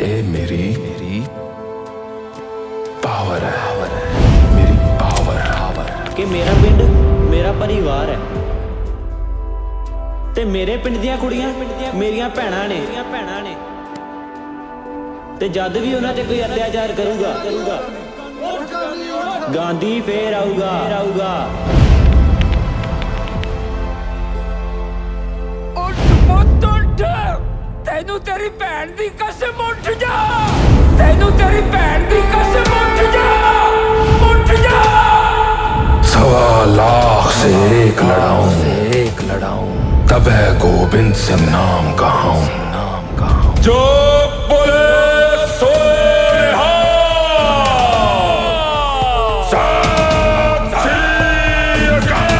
ਇਹ ਮੇਰੀ ਪਾਵਰ ਹੈ, ਮੇਰੀ ਪਾਵਰ ਕਿ ਮੇਰਾ ਪਿੰਡ ਮੇਰਾ ਪਰਿਵਾਰ ਹੈ ਤੇ ਮੇਰੇ ਪਿੰਡ ਦੀਆਂ ਕੁੜੀਆਂ ਮੇਰੀਆਂ ਭੈਣਾਂ ਨੇ ਤੇ ਜਦ ਵੀ ਉਹਨਾਂ ਤੇ ਕੋਈ ਅਤਿਆਚਾਰ ਕਰੂਗਾ ਗਾਂਧੀ ਫੇਰ ਆਊਗਾ। ਤੈਨੂੰ ਤੇਰੀ ਭੈਣ ਦੀ ਕਸਮ, ਉੱਠ ਜਾ। ਤੈਨੂੰ ਤੇਰੀ ਭੈਣ ਦੀ ਕਸਮ, ਉੱਠ ਜਾ। 1.25 लाख से एक लड़ाऊं तब है गोविंद सिंह नाम कहाऊं। जो बोले सो रहा। सत श्री अकाल।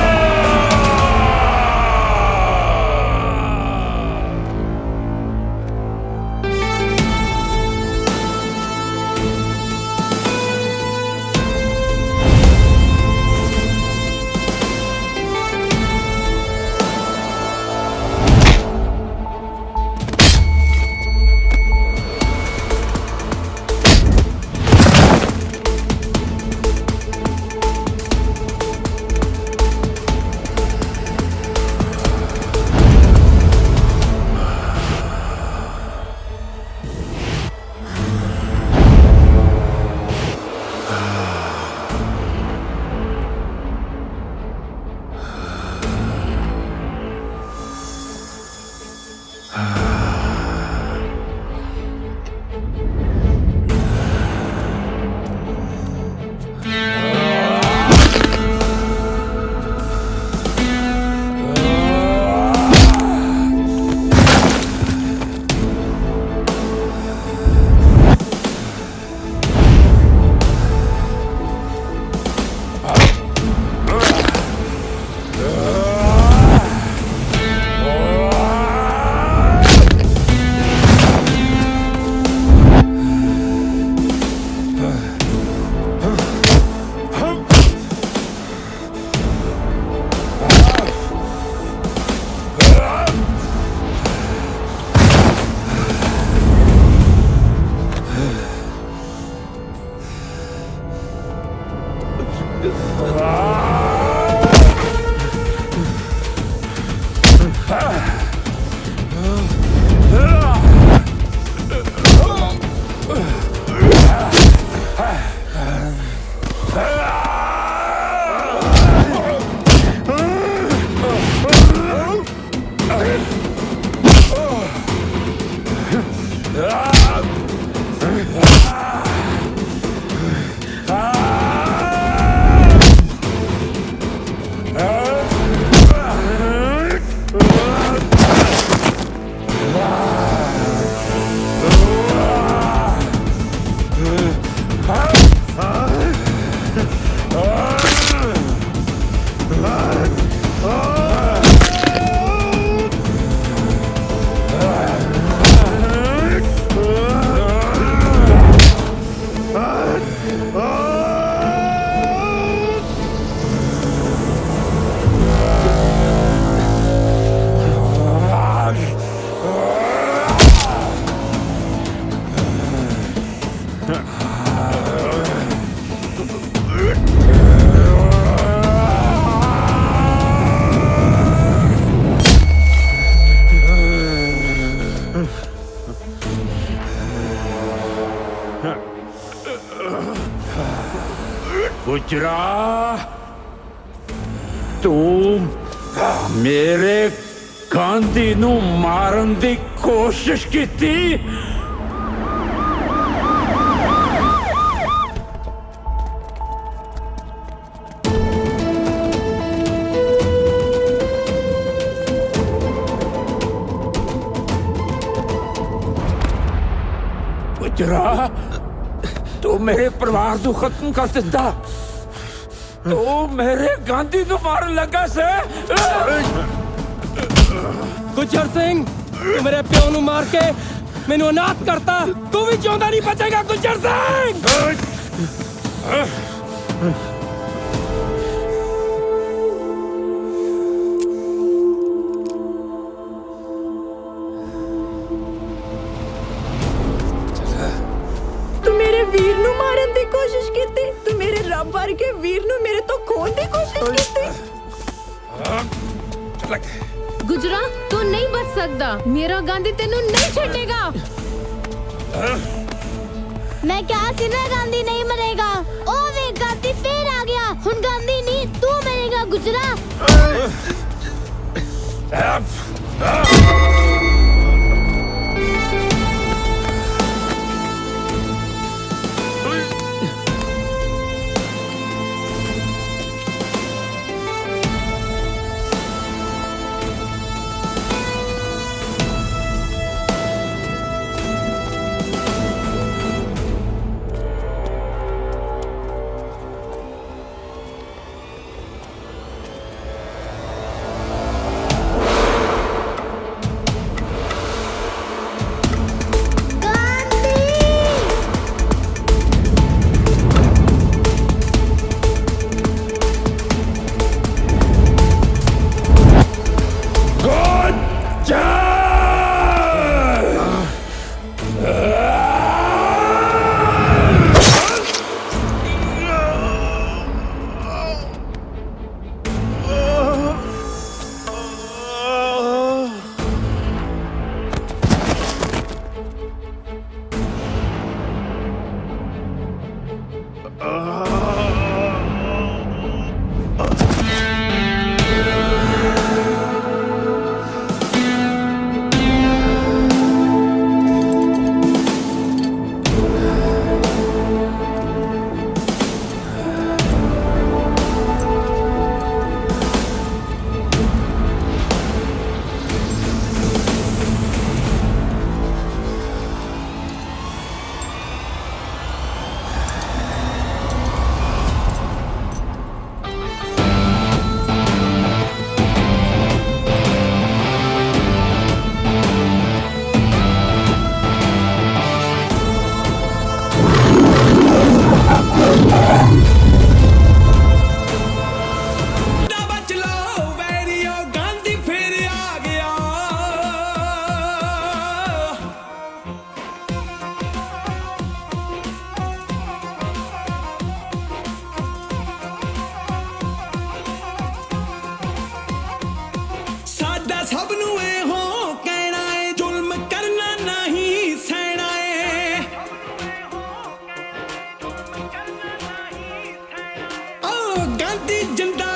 गुजरा तू मेरे गांधी नू मारन दी कोशिश की थी। गुजरा तू मेरे परिवार को खत्म कर दिता, तू मेरे गांधी को मारन लगा से। गुज्जर सिंह तू मेरे प्यो नू मार के मैनू अनाथ करता, तू भी जिंदा नहीं बचेगा गुज्जर सिंह। तू मेरे वीर नू मारन दी कोशिश कीती, तू मेरे रब वर्गे वीर नू मेरे तो खोन दी कोशिश कीती। गुजरा तू नहीं बच सकता, मेरा गांधी तेनू नहीं छेड़ेगा। मैं क्या सीना गांधी नहीं मरेगा। ओ वे गांधी फिर आ गया, हुन गांधी नहीं तू मरेगा गुजरा। गांधी जिंदा